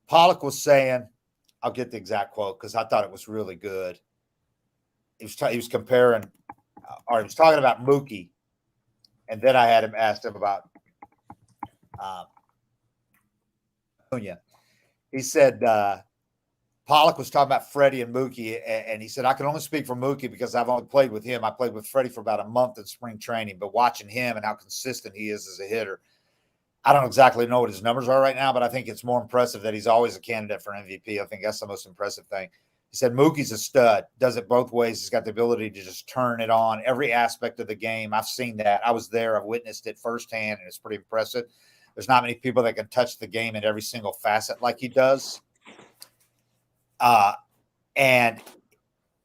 Pollock was saying, I'll get the exact quote because I thought it was really good. He was comparing, or he was talking about Mookie, and then I had him asked him about Acuña. He said Pollock was talking about Freddie and Mookie, and he said, I can only speak for Mookie because I've only played with him. I played with Freddie for about a month in spring training, but watching him and how consistent he is as a hitter, I don't exactly know what his numbers are right now, but I think it's more impressive that he's always a candidate for MVP. I think that's the most impressive thing. He said Mookie's a stud, does it both ways. He's got the ability to just turn it on every aspect of the game. I've seen that. I was there. I've witnessed it firsthand, and it's pretty impressive. There's not many people that can touch the game in every single facet like he does. And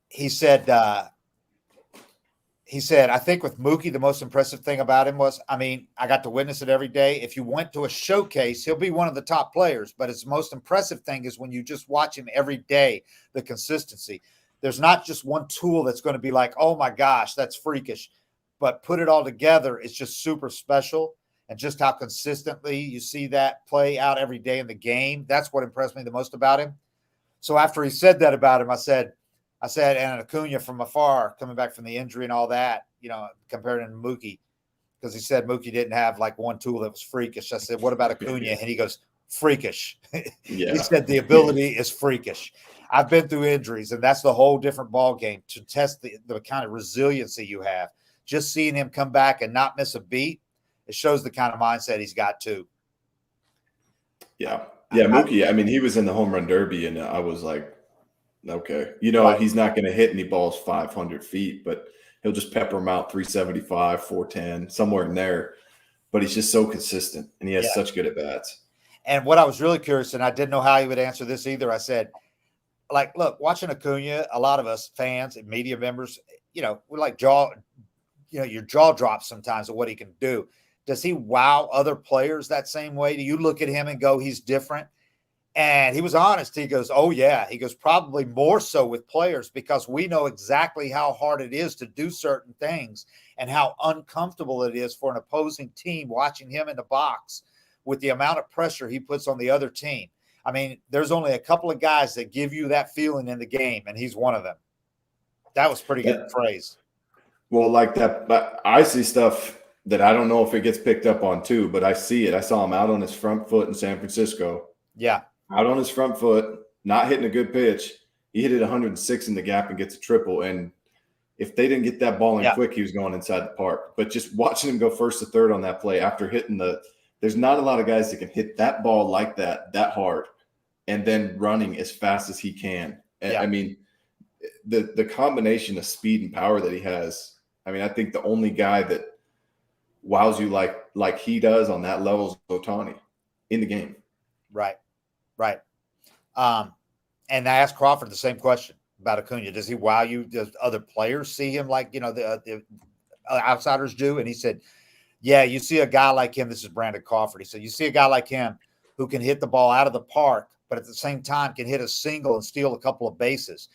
he said, I think with Mookie, the most impressive thing about him was, I got to witness it every day. If you went to a showcase, he'll be one of the top players, but his most impressive thing is when you just watch him every day, the consistency. There's not just one tool that's going to be like, oh my gosh, that's freakish, but put it all together. It's just super special. And just how consistently you see that play out every day in the game. That's what impressed me the most about him. So after he said that about him, I said, and Acuña from afar, coming back from the injury and all that, compared him to Mookie, because he said Mookie didn't have like one tool that was freakish. I said, what about Acuña? And he goes, freakish. Yeah. He said the ability is freakish. I've been through injuries, and that's the whole different ball game to test the kind of resiliency you have. Just seeing him come back and not miss a beat, it shows the kind of mindset he's got too. Yeah. Yeah, Mookie, he was in the home run derby, and I was like, okay. Right. He's not going to hit any balls 500 feet, but he'll just pepper them out 375, 410, somewhere in there. But he's just so consistent, and he has such good at-bats. And what I was really curious, and I didn't know how he would answer this either, I said, look, watching Acuña, a lot of us fans and media members, we like your jaw drops sometimes at what he can do. Does he wow other players that same way? Do you look at him and go, he's different? And he was honest. He goes, oh, yeah. He goes, probably more so with players because we know exactly how hard it is to do certain things and how uncomfortable it is for an opposing team watching him in the box with the amount of pressure he puts on the other team. There's only a couple of guys that give you that feeling in the game, and he's one of them. That was pretty good phrase. Well, like that, but I see stuff that I don't know if it gets picked up on too, but I see it. I saw him out on his front foot in San Francisco. Yeah. Out on his front foot, not hitting a good pitch. He hit it 106 in the gap and gets a triple. And if they didn't get that ball in quick, he was going inside the park. But just watching him go first to third on that play after hitting there's not a lot of guys that can hit that ball like that hard and then running as fast as he can. And the combination of speed and power that he has, I think the only guy that wows you like he does on that level is Ohtani in the game. Right. And I asked Crawford the same question about Acuña. Does he wow you? Does other players see him like, the outsiders do? And he said, yeah, you see a guy like him. This is Brandon Crawford. He said, you see a guy like him who can hit the ball out of the park, but at the same time can hit a single and steal a couple of bases.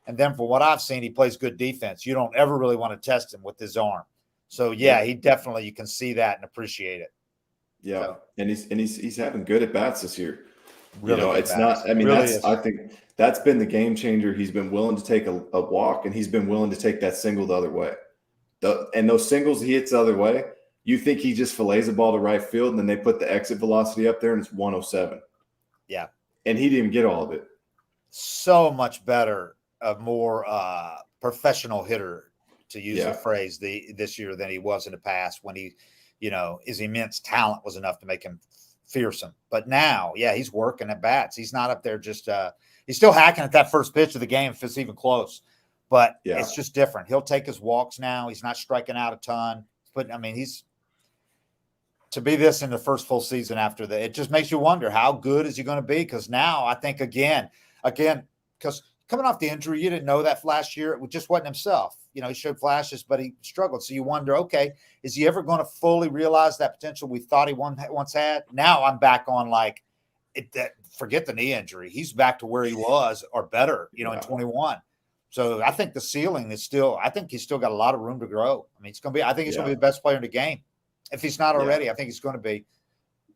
And then from what I've seen, he plays good defense. You don't ever really want to test him with his arm. So he definitely, you can see that and appreciate it. Yeah. So, and he's having good at bats this year. Really it's not, I think that's been the game changer. He's been willing to take a walk, and he's been willing to take that single the other way. And those singles he hits the other way, you think he just fillets a ball to right field, and then they put the exit velocity up there and it's 107. Yeah. And he didn't even get all of it. So much better, a more professional hitter, to use the phrase, this year than he was in the past when his immense talent was enough to make him fearsome. But now, he's working at bats. He's not up there just he's still hacking at that first pitch of the game if it's even close. But it's just different. He'll take his walks now. He's not striking out a ton. But he's to be this in the first full season after that, it just makes you wonder how good is he going to be? Because now I think again, because coming off the injury, you didn't know that last year. It just wasn't himself. He showed flashes, but he struggled. So you wonder, okay, is he ever going to fully realize that potential we thought he once had? Now I'm back on forget the knee injury. He's back to where he was or better, in 21. So I think the ceiling is I think he's still got a lot of room to grow. He's going to be, I think he's going to be the best player in the game. If he's not already, I think he's going to be.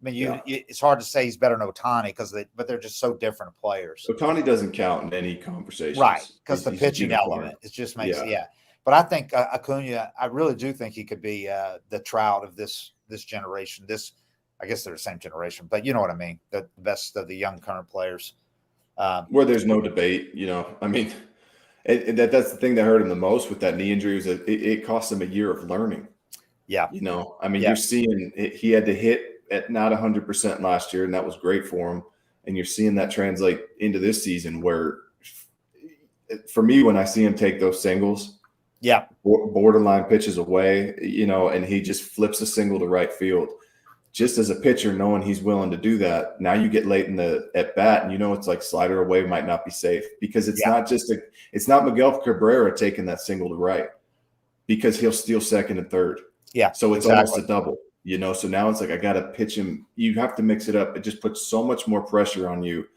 It's hard to say he's better than Ohtani but they're just so different players. Ohtani doesn't count in any conversation. Right, because the pitching element, it just makes But I think Acuña, I really do think he could be the Trout of this generation. I guess they're the same generation, but you know what I mean. The best of the young current players. Where there's no debate, I mean, that's the thing that hurt him the most with that knee injury was that it cost him a year of learning. Yeah. I mean, you're seeing he had to hit at not 100% last year, and that was great for him. And you're seeing that translate into this season where, for me, when I see him take those singles, borderline pitches away, and he just flips a single to right field. Just as a pitcher, knowing he's willing to do that, now you get late in the at bat, and it's like slider away might not be safe because it's not Miguel Cabrera taking that single to right because he'll steal second and third. Yeah. So it's almost a double, So now it's like I got to pitch him. You have to mix it up. It just puts so much more pressure on you.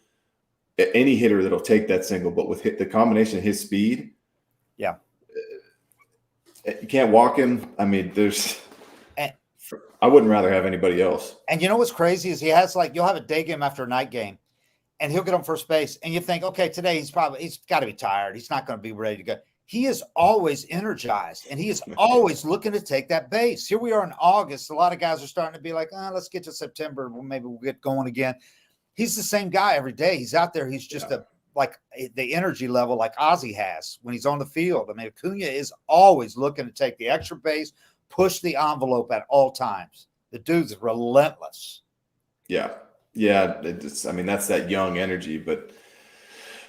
Any hitter that'll take that single, but with the combination of his speed, you can't walk him. I mean, I wouldn't rather have anybody else. And you know what's crazy is he has you'll have a day game after a night game, and he'll get on first base, and you think, okay, today he's got to be tired. He's not going to be ready to go. He is always energized, and he is always looking to take that base. Here we are in August. A lot of guys are starting to be like, let's get to September. Maybe we'll get going again. He's the same guy every day. He's out there. He's just the energy level like Ozzy has when he's on the field. I mean, Acuña is always looking to take the extra base, push the envelope at all times. The dude's relentless. Yeah. That's that young energy, but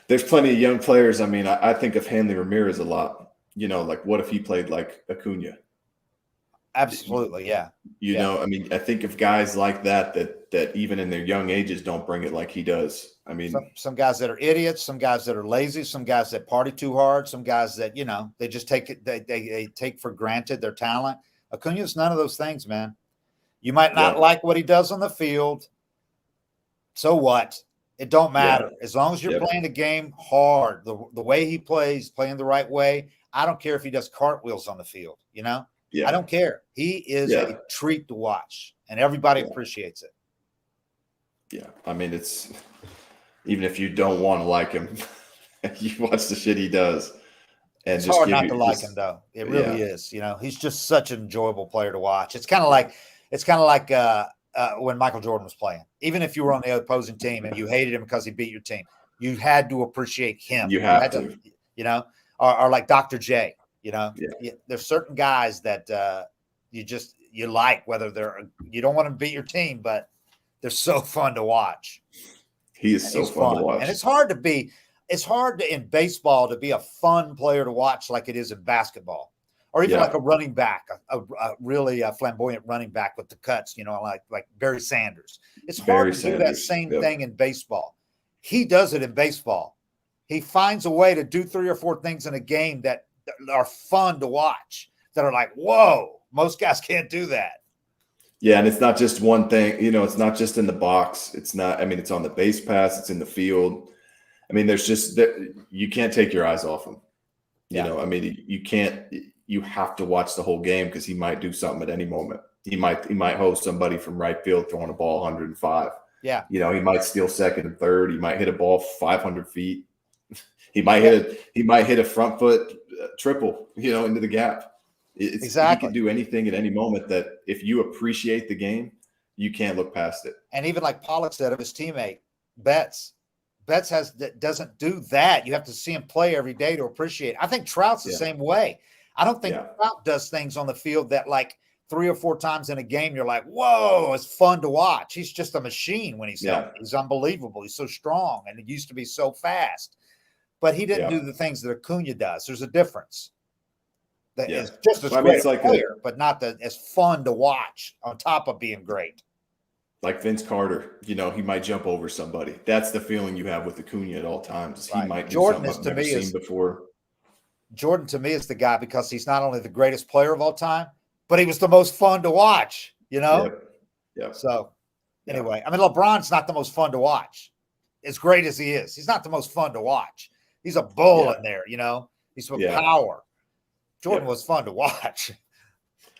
there's plenty of young players. I mean, I think of Hanley Ramirez a lot. What if he played like Acuña? Absolutely, yeah. I mean, I think of guys like that even in their young ages don't bring it like he does. I mean, some guys that are idiots, some guys that are lazy, some guys that party too hard, some guys that they just take it. They take for granted their talent. Acuña's none of those things, man. You might not like what he does on the field. So what? It don't matter. As long as you're playing the game hard, the way he plays, playing the right way. I don't care if he does cartwheels on the field, I don't care. He is a treat to watch, and everybody appreciates it. Yeah. I mean, it's even if you don't want to like him, you watch the shit he does. And it's hard not to like him, though. It really is. He's just such an enjoyable player to watch. It's kind of like when Michael Jordan was playing. Even if you were on the opposing team and you hated him because he beat your team, you had to appreciate him. You had to. Or like Dr. J. There's certain guys that you like, whether you don't want to beat your team, but they're so fun to watch. He is so fun to watch. And it's hard in baseball to be a fun player to watch like it is in basketball, or even like a running back, a really flamboyant running back with the cuts, like Barry Sanders. It's hard to do that same thing in baseball. He does it in baseball. He finds a way to do 3 or 4 things in a game that are fun to watch, that are like, whoa, most guys can't do that. Yeah, and it's not just one thing, it's not just in the box. It's on the base pass, it's in the field. I mean, you can't take your eyes off him. You can't, you have to watch the whole game because he might do something at any moment. He might host somebody from right field throwing a ball 105. Yeah. He might steal second and third. He might hit a ball 500 feet. He might hit a front foot triple, into the gap. Exactly. He can do anything at any moment that if you appreciate the game, you can't look past it. And even like Pollock said of his teammate, Betts doesn't do that. You have to see him play every day to appreciate it. I think Trout's the same way. I don't think Trout does things on the field that like 3 or 4 times in a game, you're like, whoa, it's fun to watch. He's just a machine when he's healthy. He's unbelievable. He's so strong, and he used to be so fast. But he didn't do the things that Acuña does. There's a difference. That is just as great a player, but not as fun to watch on top of being great. Like Vince Carter, he might jump over somebody. That's the feeling you have with Acuña at all times. He might do something I've never seen before. Jordan, to me, is the guy because he's not only the greatest player of all time, but he was the most fun to watch, Yeah. So, anyway, LeBron's not the most fun to watch. As great as he is, he's not the most fun to watch. He's a bull in there, He's with power. Jordan was fun to watch.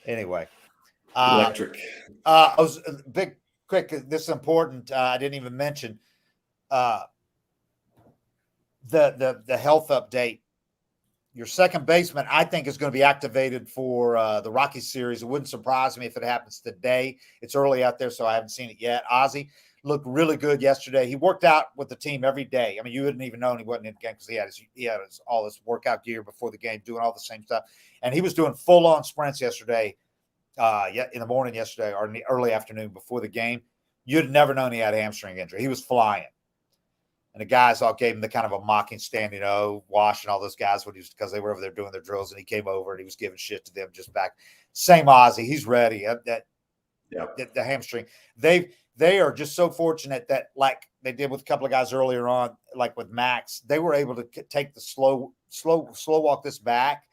Anyway. Electric. I was quick. This is important. I didn't even mention the health update Your second baseman, I think, is going to be activated for the Rockies series. It wouldn't surprise me if it happens today. It's early out there, so I haven't seen it yet. Ozzy looked really good yesterday. He worked out with the team every day. I mean, you wouldn't even know he wasn't in the game because he had all his workout gear before the game, doing all the same stuff. And he was doing full-on sprints yesterday, in the morning yesterday or in the early afternoon before the game. You'd never known he had a hamstring injury. He was flying. And the guys all gave him the kind of a mocking standing O, washing all those guys because they were over there doing their drills, and he came over and he was giving shit to them just back. Same Ozzy, he's ready. The hamstring. They are just so fortunate that, like they did with a couple of guys earlier on, like with Max, they were able to take the slow walk this back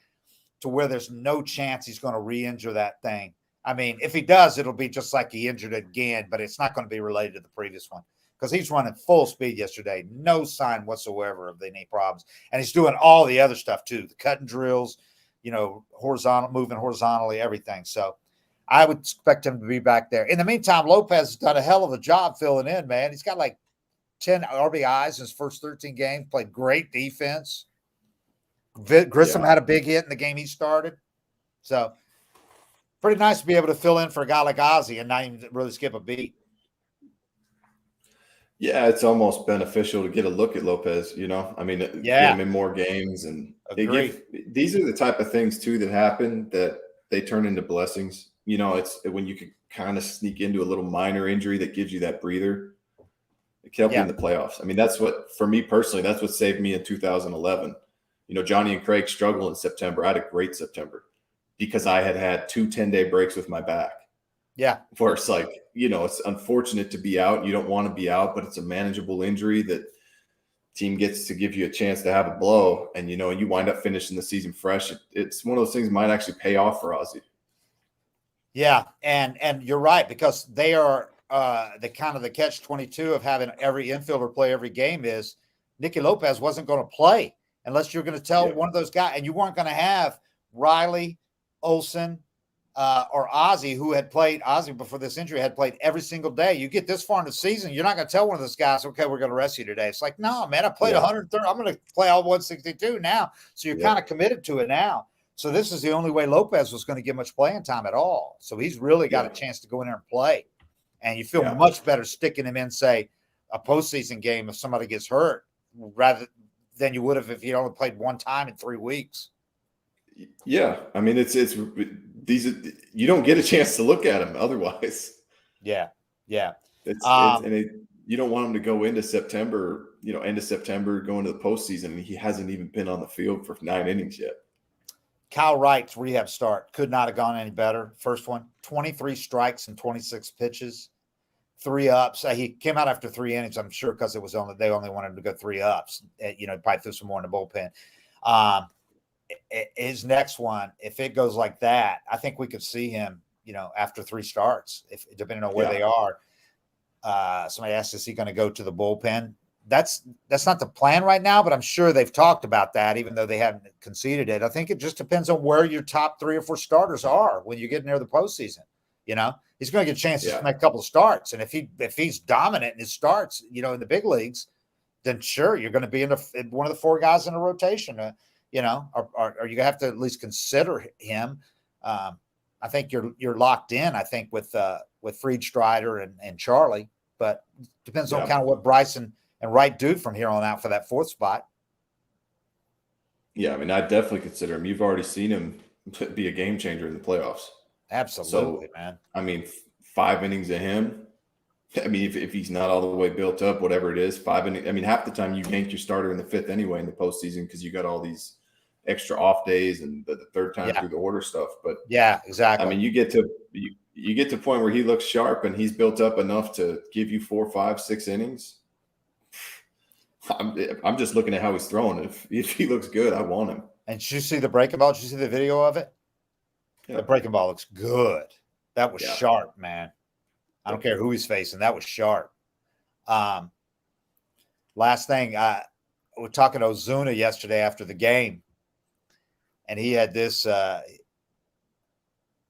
to where there's no chance he's going to re-injure that thing. I mean, if he does, it'll be just like he injured it again, but it's not going to be related to the previous one. Because he's running full speed yesterday. No sign whatsoever of any problems. And he's doing all the other stuff too. The cutting drills, moving horizontally, everything. So I would expect him to be back there. In the meantime, Lopez has done a hell of a job filling in, man. He's got like 10 RBIs in his first 13 games, played great defense. Grissom had a big hit in the game he started. So pretty nice to be able to fill in for a guy like Ozzy and not even really skip a beat. Yeah, it's almost beneficial to get a look at Lopez, I mean, get him in more games. And these are the type of things, too, that happen that they turn into blessings. It's when you can kind of sneak into a little minor injury that gives you that breather. It can help you in the playoffs. I mean, that's what, for me personally, that's what saved me in 2011. Johnny and Craig struggled in September. I had a great September because I had 2 10-day breaks with my back. Yeah. Where it's like, it's unfortunate to be out. You don't want to be out, but it's a manageable injury that team gets to give you a chance to have a blow. And, you wind up finishing the season fresh. It's one of those things that might actually pay off for Ozzy. Yeah. And you're right, because they are the kind of the catch-22 of having every infielder play every game is Nicky Lopez wasn't going to play unless you're going to tell one of those guys, and you weren't going to have Riley, Olson, or Ozzy, who had played before this injury, had played every single day. You get this far in the season, you're not going to tell one of those guys, okay, we're going to rest you today. It's like, no, man, I played 130. I'm going to play all 162 now. So you're kind of committed to it now. So this is the only way Lopez was going to get much playing time at all. So he's really got a chance to go in there and play. And you feel much better sticking him in, say, a postseason game if somebody gets hurt, rather than you would have if he only played one time in 3 weeks. Yeah, I mean, it's you don't get a chance to look at him otherwise. Yeah. You don't want him to go into September, end of September, going to the postseason, and he hasn't even been on the field for 9 innings yet. Kyle Wright's rehab start could not have gone any better. First one, 23 strikes and 26 pitches, 3 ups. He came out after 3 innings, I'm sure, because they only wanted him to go 3 ups. Probably threw some more in the bullpen. His next one, if it goes like that, I think we could see him, after 3 starts, if depending on where they are. Somebody asked, is he going to go to the bullpen? That's not the plan right now, but I'm sure they've talked about that, even though they haven't conceded it. I think it just depends on where your top 3 or 4 starters are when you get near the postseason. He's going to get chances to make a couple of starts, and if he's dominant in his starts, in the big leagues, then sure, you're going to be in one of the 4 guys in a rotation. Or you have to at least consider him. I think you're locked in. I think with Fried, Strider, and Charlie, but depends on kind of what Bryson and Wright do from here on out for that 4th spot. Yeah, I mean, I definitely consider him. You've already seen him be a game changer in the playoffs. Absolutely, man. I mean, 5 innings of him. I mean, if he's not all the way built up, whatever it is, 5 innings. I mean, half the time you yank your starter in the 5th anyway in the postseason because you got all these extra off days and the 3rd time through the order stuff. But yeah, exactly. I mean, you get to a point where he looks sharp and he's built up enough to give you 4, 5, 6 innings. I'm just looking at how he's throwing. If he looks good, I want him. And did you see the breaking ball? Did you see the video of it? Yeah. The breaking ball looks good. That was sharp, man. I don't care who he's facing. That was sharp. Last thing, we were talking to Ozuna yesterday after the game, and he had this.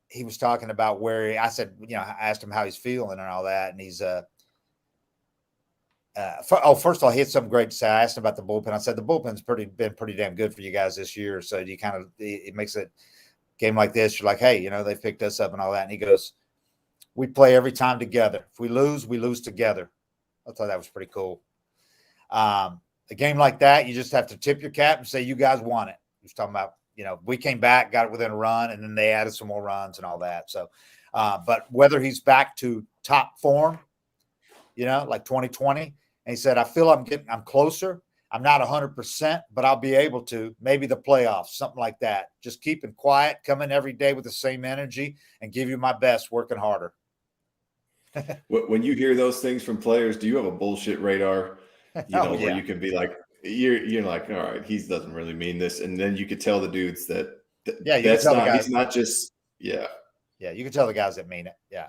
He was talking about I said, I asked him how he's feeling and all that, and he's First of all, he had some great to say. I asked him about the bullpen. I said the bullpen's been pretty damn good for you guys this year. So you kind of it makes it game like this. You're like, hey, they picked us up and all that. And he goes, "We play every time together. If we lose together." I thought that was pretty cool. A game like that, you just have to tip your cap and say you guys won it. He was talking about we came back, got it within a run, and then they added some more runs and all that. So, but whether he's back to top form, like 2020, and he said, I feel I'm closer. I'm not 100%, but I'll be able to. Maybe the playoffs, something like that. Just keeping quiet, come in every day with the same energy, and give you my best, working harder. When you hear those things from players, do you have a bullshit radar? Where you can be like, you're like, all right, he doesn't really mean this, and then you could tell the dudes that that's not. He's not just yeah. You can tell the guys that mean it. Yeah,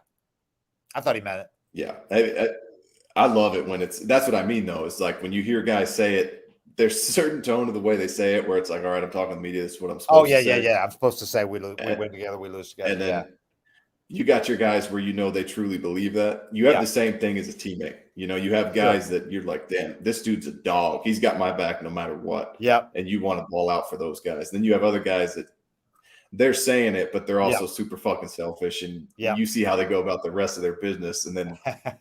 I thought he meant it. Yeah, I love it when that's what I mean though. It's like when you hear guys say it, there's a certain tone of the way they say it where it's like, all right, I'm talking to the media. This is what I'm supposed to say. Yeah. I'm supposed to say we win together, we lose together. And then you got your guys where they truly believe that. You have the same thing as a teammate. You have guys that you're like, damn, this dude's a dog. He's got my back no matter what. Yeah. And you want to ball out for those guys. Then you have other guys that they're saying it, but they're also super fucking selfish. And you see how they go about the rest of their business. And then,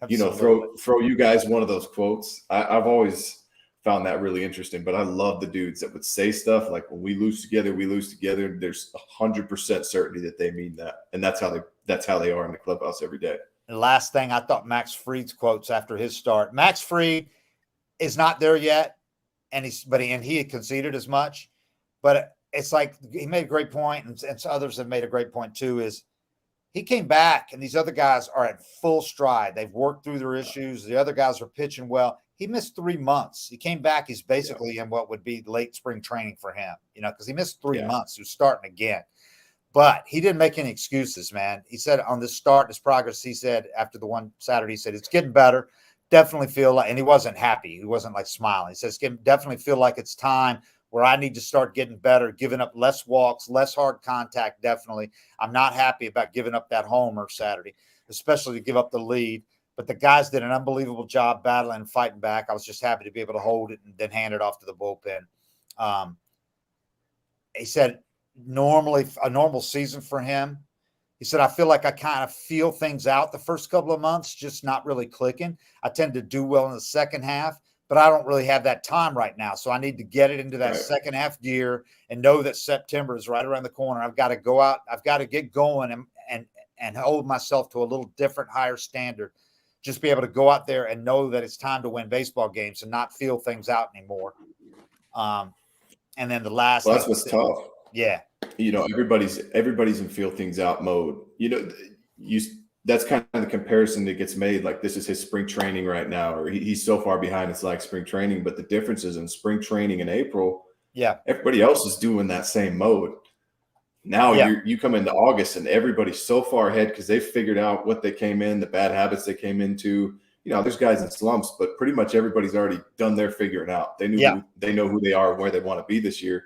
throw you guys one of those quotes. I've always found that really interesting, but I love the dudes that would say stuff like, when we lose together, we lose together. There's 100% certainty that they mean that. And that's how they are in the clubhouse every day. The last thing, I thought Max Fried's quotes after his start. Max Fried is not there yet, and he had conceded as much. But it's like he made a great point, and others have made a great point too, is he came back, and these other guys are at full stride. They've worked through their issues. The other guys are pitching well. He missed 3 months. He came back. He's basically in what would be late spring training for him, because he missed 3 months. He was starting again. But he didn't make any excuses, man. He said on this progress, he said after the one Saturday, he said, it's getting better. Definitely feel like, and he wasn't happy. He wasn't like smiling. He says, definitely feel like it's time where I need to start getting better, giving up less walks, less hard contact. Definitely. I'm not happy about giving up that homer Saturday, especially to give up the lead. But the guys did an unbelievable job battling and fighting back. I was just happy to be able to hold it and then hand it off to the bullpen. He said, normally a normal season for him. He said, I feel like I kind of feel things out the first couple of months, just not really clicking. I tend to do well in the second half, but I don't really have that time right now. So I need to get it into that second half gear and know that September is right around the corner. I've got to go out. I've got to get going and hold myself to a little different, higher standard. Just be able to go out there and know that it's time to win baseball games and not feel things out anymore. And then the last. Well, that's what's tough. Yeah. Everybody's in feel things out mode. That's kind of the comparison that gets made. Like, this is his spring training right now, or he's so far behind. It's like spring training, but the difference is in spring training in April. Yeah. Everybody else is doing that same mode. Now you come into August and everybody's so far ahead because they've figured out what they came in, the bad habits they came into. There's guys in slumps, but pretty much everybody's already done their figuring out. They know who they are and where they want to be this year.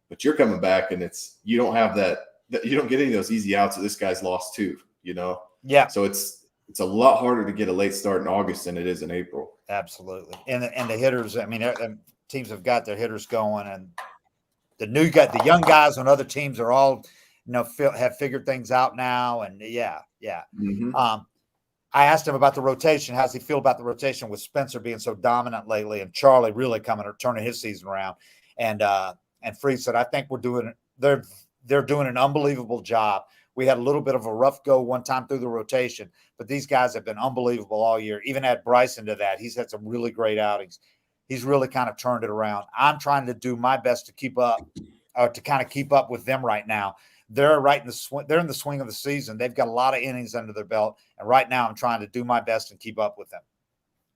But you're coming back and you don't have that. You don't get any of those easy outs. So this guy's lost too, Yeah. So it's a lot harder to get a late start in August than it is in April. Absolutely. And the hitters, I mean, teams have got their hitters going, and the young guys on other teams are all, have figured things out now. And yeah. Mm-hmm. I asked him about the rotation. How's he feel about the rotation with Spencer being so dominant lately and Charlie really turning his season around? And Fried said, I think they're doing an unbelievable job. We had a little bit of a rough go one time through the rotation, but these guys have been unbelievable all year. Even add Bryson to that. He's had some really great outings. He's really kind of turned it around. I'm trying to do my best to keep up, or to kind of keep up with them right now. They're they're in the swing of the season. They've got a lot of innings under their belt. And right now I'm trying to do my best and keep up with them.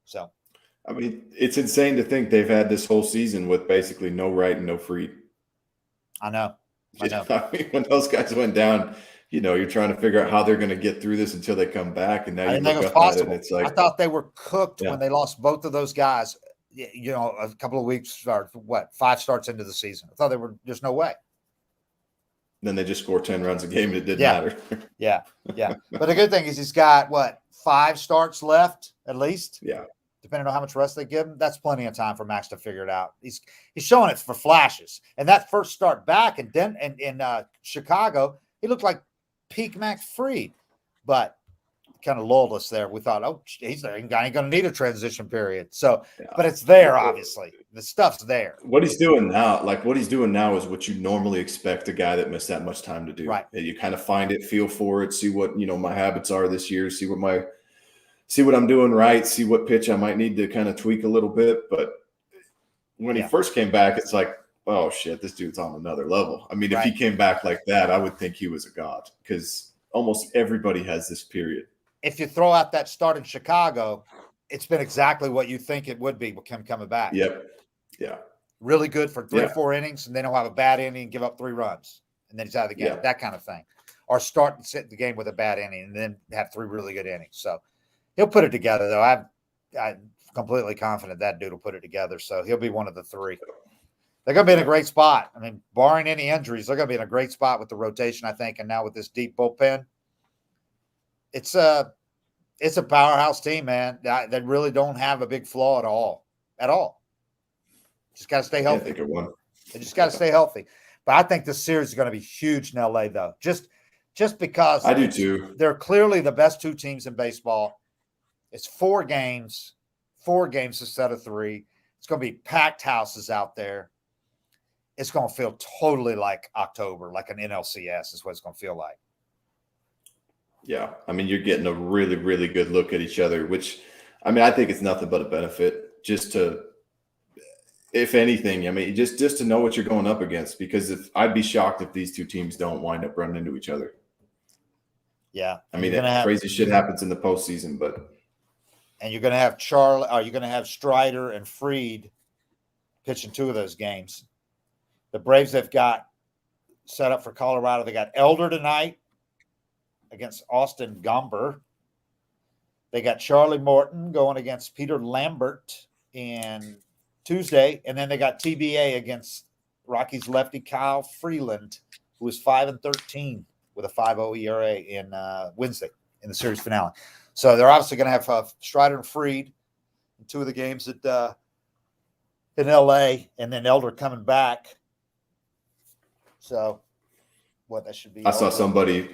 So, I mean, it's insane to think they've had this whole season with basically no Wright and no Fried. I know. I mean, when those guys went down, you're trying to figure out how they're going to get through this until they come back. And now you look up at it and it's like, I thought they were cooked when they lost both of those guys, a couple of weeks or 5 starts into the season. I thought there's no way. Then they just score 10 runs a game and it didn't matter. Yeah. But the good thing is he's got 5 starts left at least. Yeah. depending on how much rest they give him, that's plenty of time for Max to figure it out. He's showing it for flashes. And that first start back in Chicago, he looked like peak Max Fried, but kind of lulled us there. We thought, oh, he's ain't going to need a transition period. So, but it's there, obviously. The stuff's there. What he's doing now is what you normally expect a guy that missed that much time to do. Right. You kind of find it, feel for it, see what, my habits are this year, see what I'm doing right, see what pitch I might need to kind of tweak a little bit. But when he first came back, it's like, oh, shit, this dude's on another level. I mean, if he came back like that, I would think he was a god because almost everybody has this period. If you throw out that start in Chicago, it's been exactly what you think it would be with him coming back. Yep. Yeah. Really good for 3 or 4 innings, and then he'll have a bad inning and give up 3 runs, and then he's out of the game, that kind of thing. Or start and sit the game with a bad inning and then have 3 really good innings. So he'll put it together, though. I'm completely confident that dude will put it together. So he'll be one of the 3. They're going to be in a great spot. I mean, barring any injuries, they're going to be in a great spot with the rotation, I think. And now with this deep bullpen, it's a powerhouse team, man. They really don't have a big flaw at all. Just got to stay healthy. They just got to stay healthy. But I think this series is going to be huge in LA, though. Just because I do too. They're clearly the best 2 teams in baseball. It's 4 games instead of 3. It's going to be packed houses out there. It's going to feel totally like October, like an NLCS is what it's going to feel like. Yeah. I mean, you're getting a really, really good look at each other, which, I mean, I think it's nothing but a benefit just to, if anything, I mean, just to know what you're going up against, because I'd be shocked if these 2 teams don't wind up running into each other. Yeah. I mean, crazy shit happens in the postseason, but. And you're going to have you're going to have Strider and Fried pitching 2 of those games. The Braves have got set up for Colorado. They got Elder tonight against Austin Gomber. They got Charlie Morton going against Peter Lambert in Tuesday. And then they got TBA against Rockies lefty Kyle Freeland, who is 5-13 with a 5.0 ERA in Wednesday in the series finale. So they're obviously going to have Strider and Fried in 2 of the games in LA, and then Elder coming back. So that should be. I saw somebody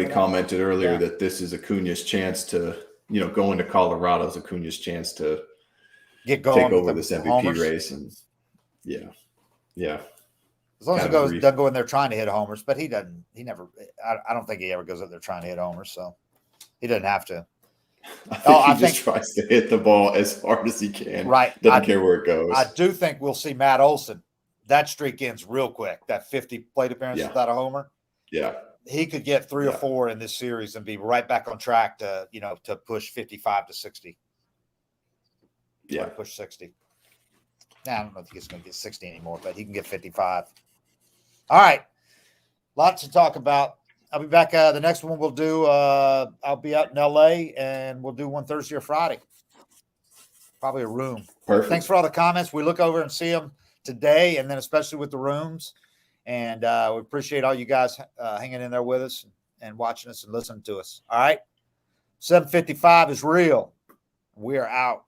commented earlier that this is Acuña's chance to, go into Colorado's Acuña's chance to get going, take over this MVP race. And yeah. As long as he doesn't go in there trying to hit homers, but I don't think he ever goes up there trying to hit homers. So he doesn't have to. I think he tries to hit the ball as hard as he can. Right. Doesn't care where it goes. I do think we'll see Matt Olson. That streak ends real quick. That 50 plate appearances without a homer. Yeah. He could get 3 or 4 in this series and be right back on track to push 55 to 60. Yeah. Push 60. Now, I don't know if he's going to get 60 anymore, but he can get 55. All right. Lots to talk about. I'll be back. The next one we'll do, I'll be out in LA and we'll do one Thursday or Friday. Probably a room. Perfect. Thanks for all the comments. We look over and see them today, and then especially with the rooms. And we appreciate all you guys hanging in there with us and watching us and listening to us. All right. 7:55 is real. We are out.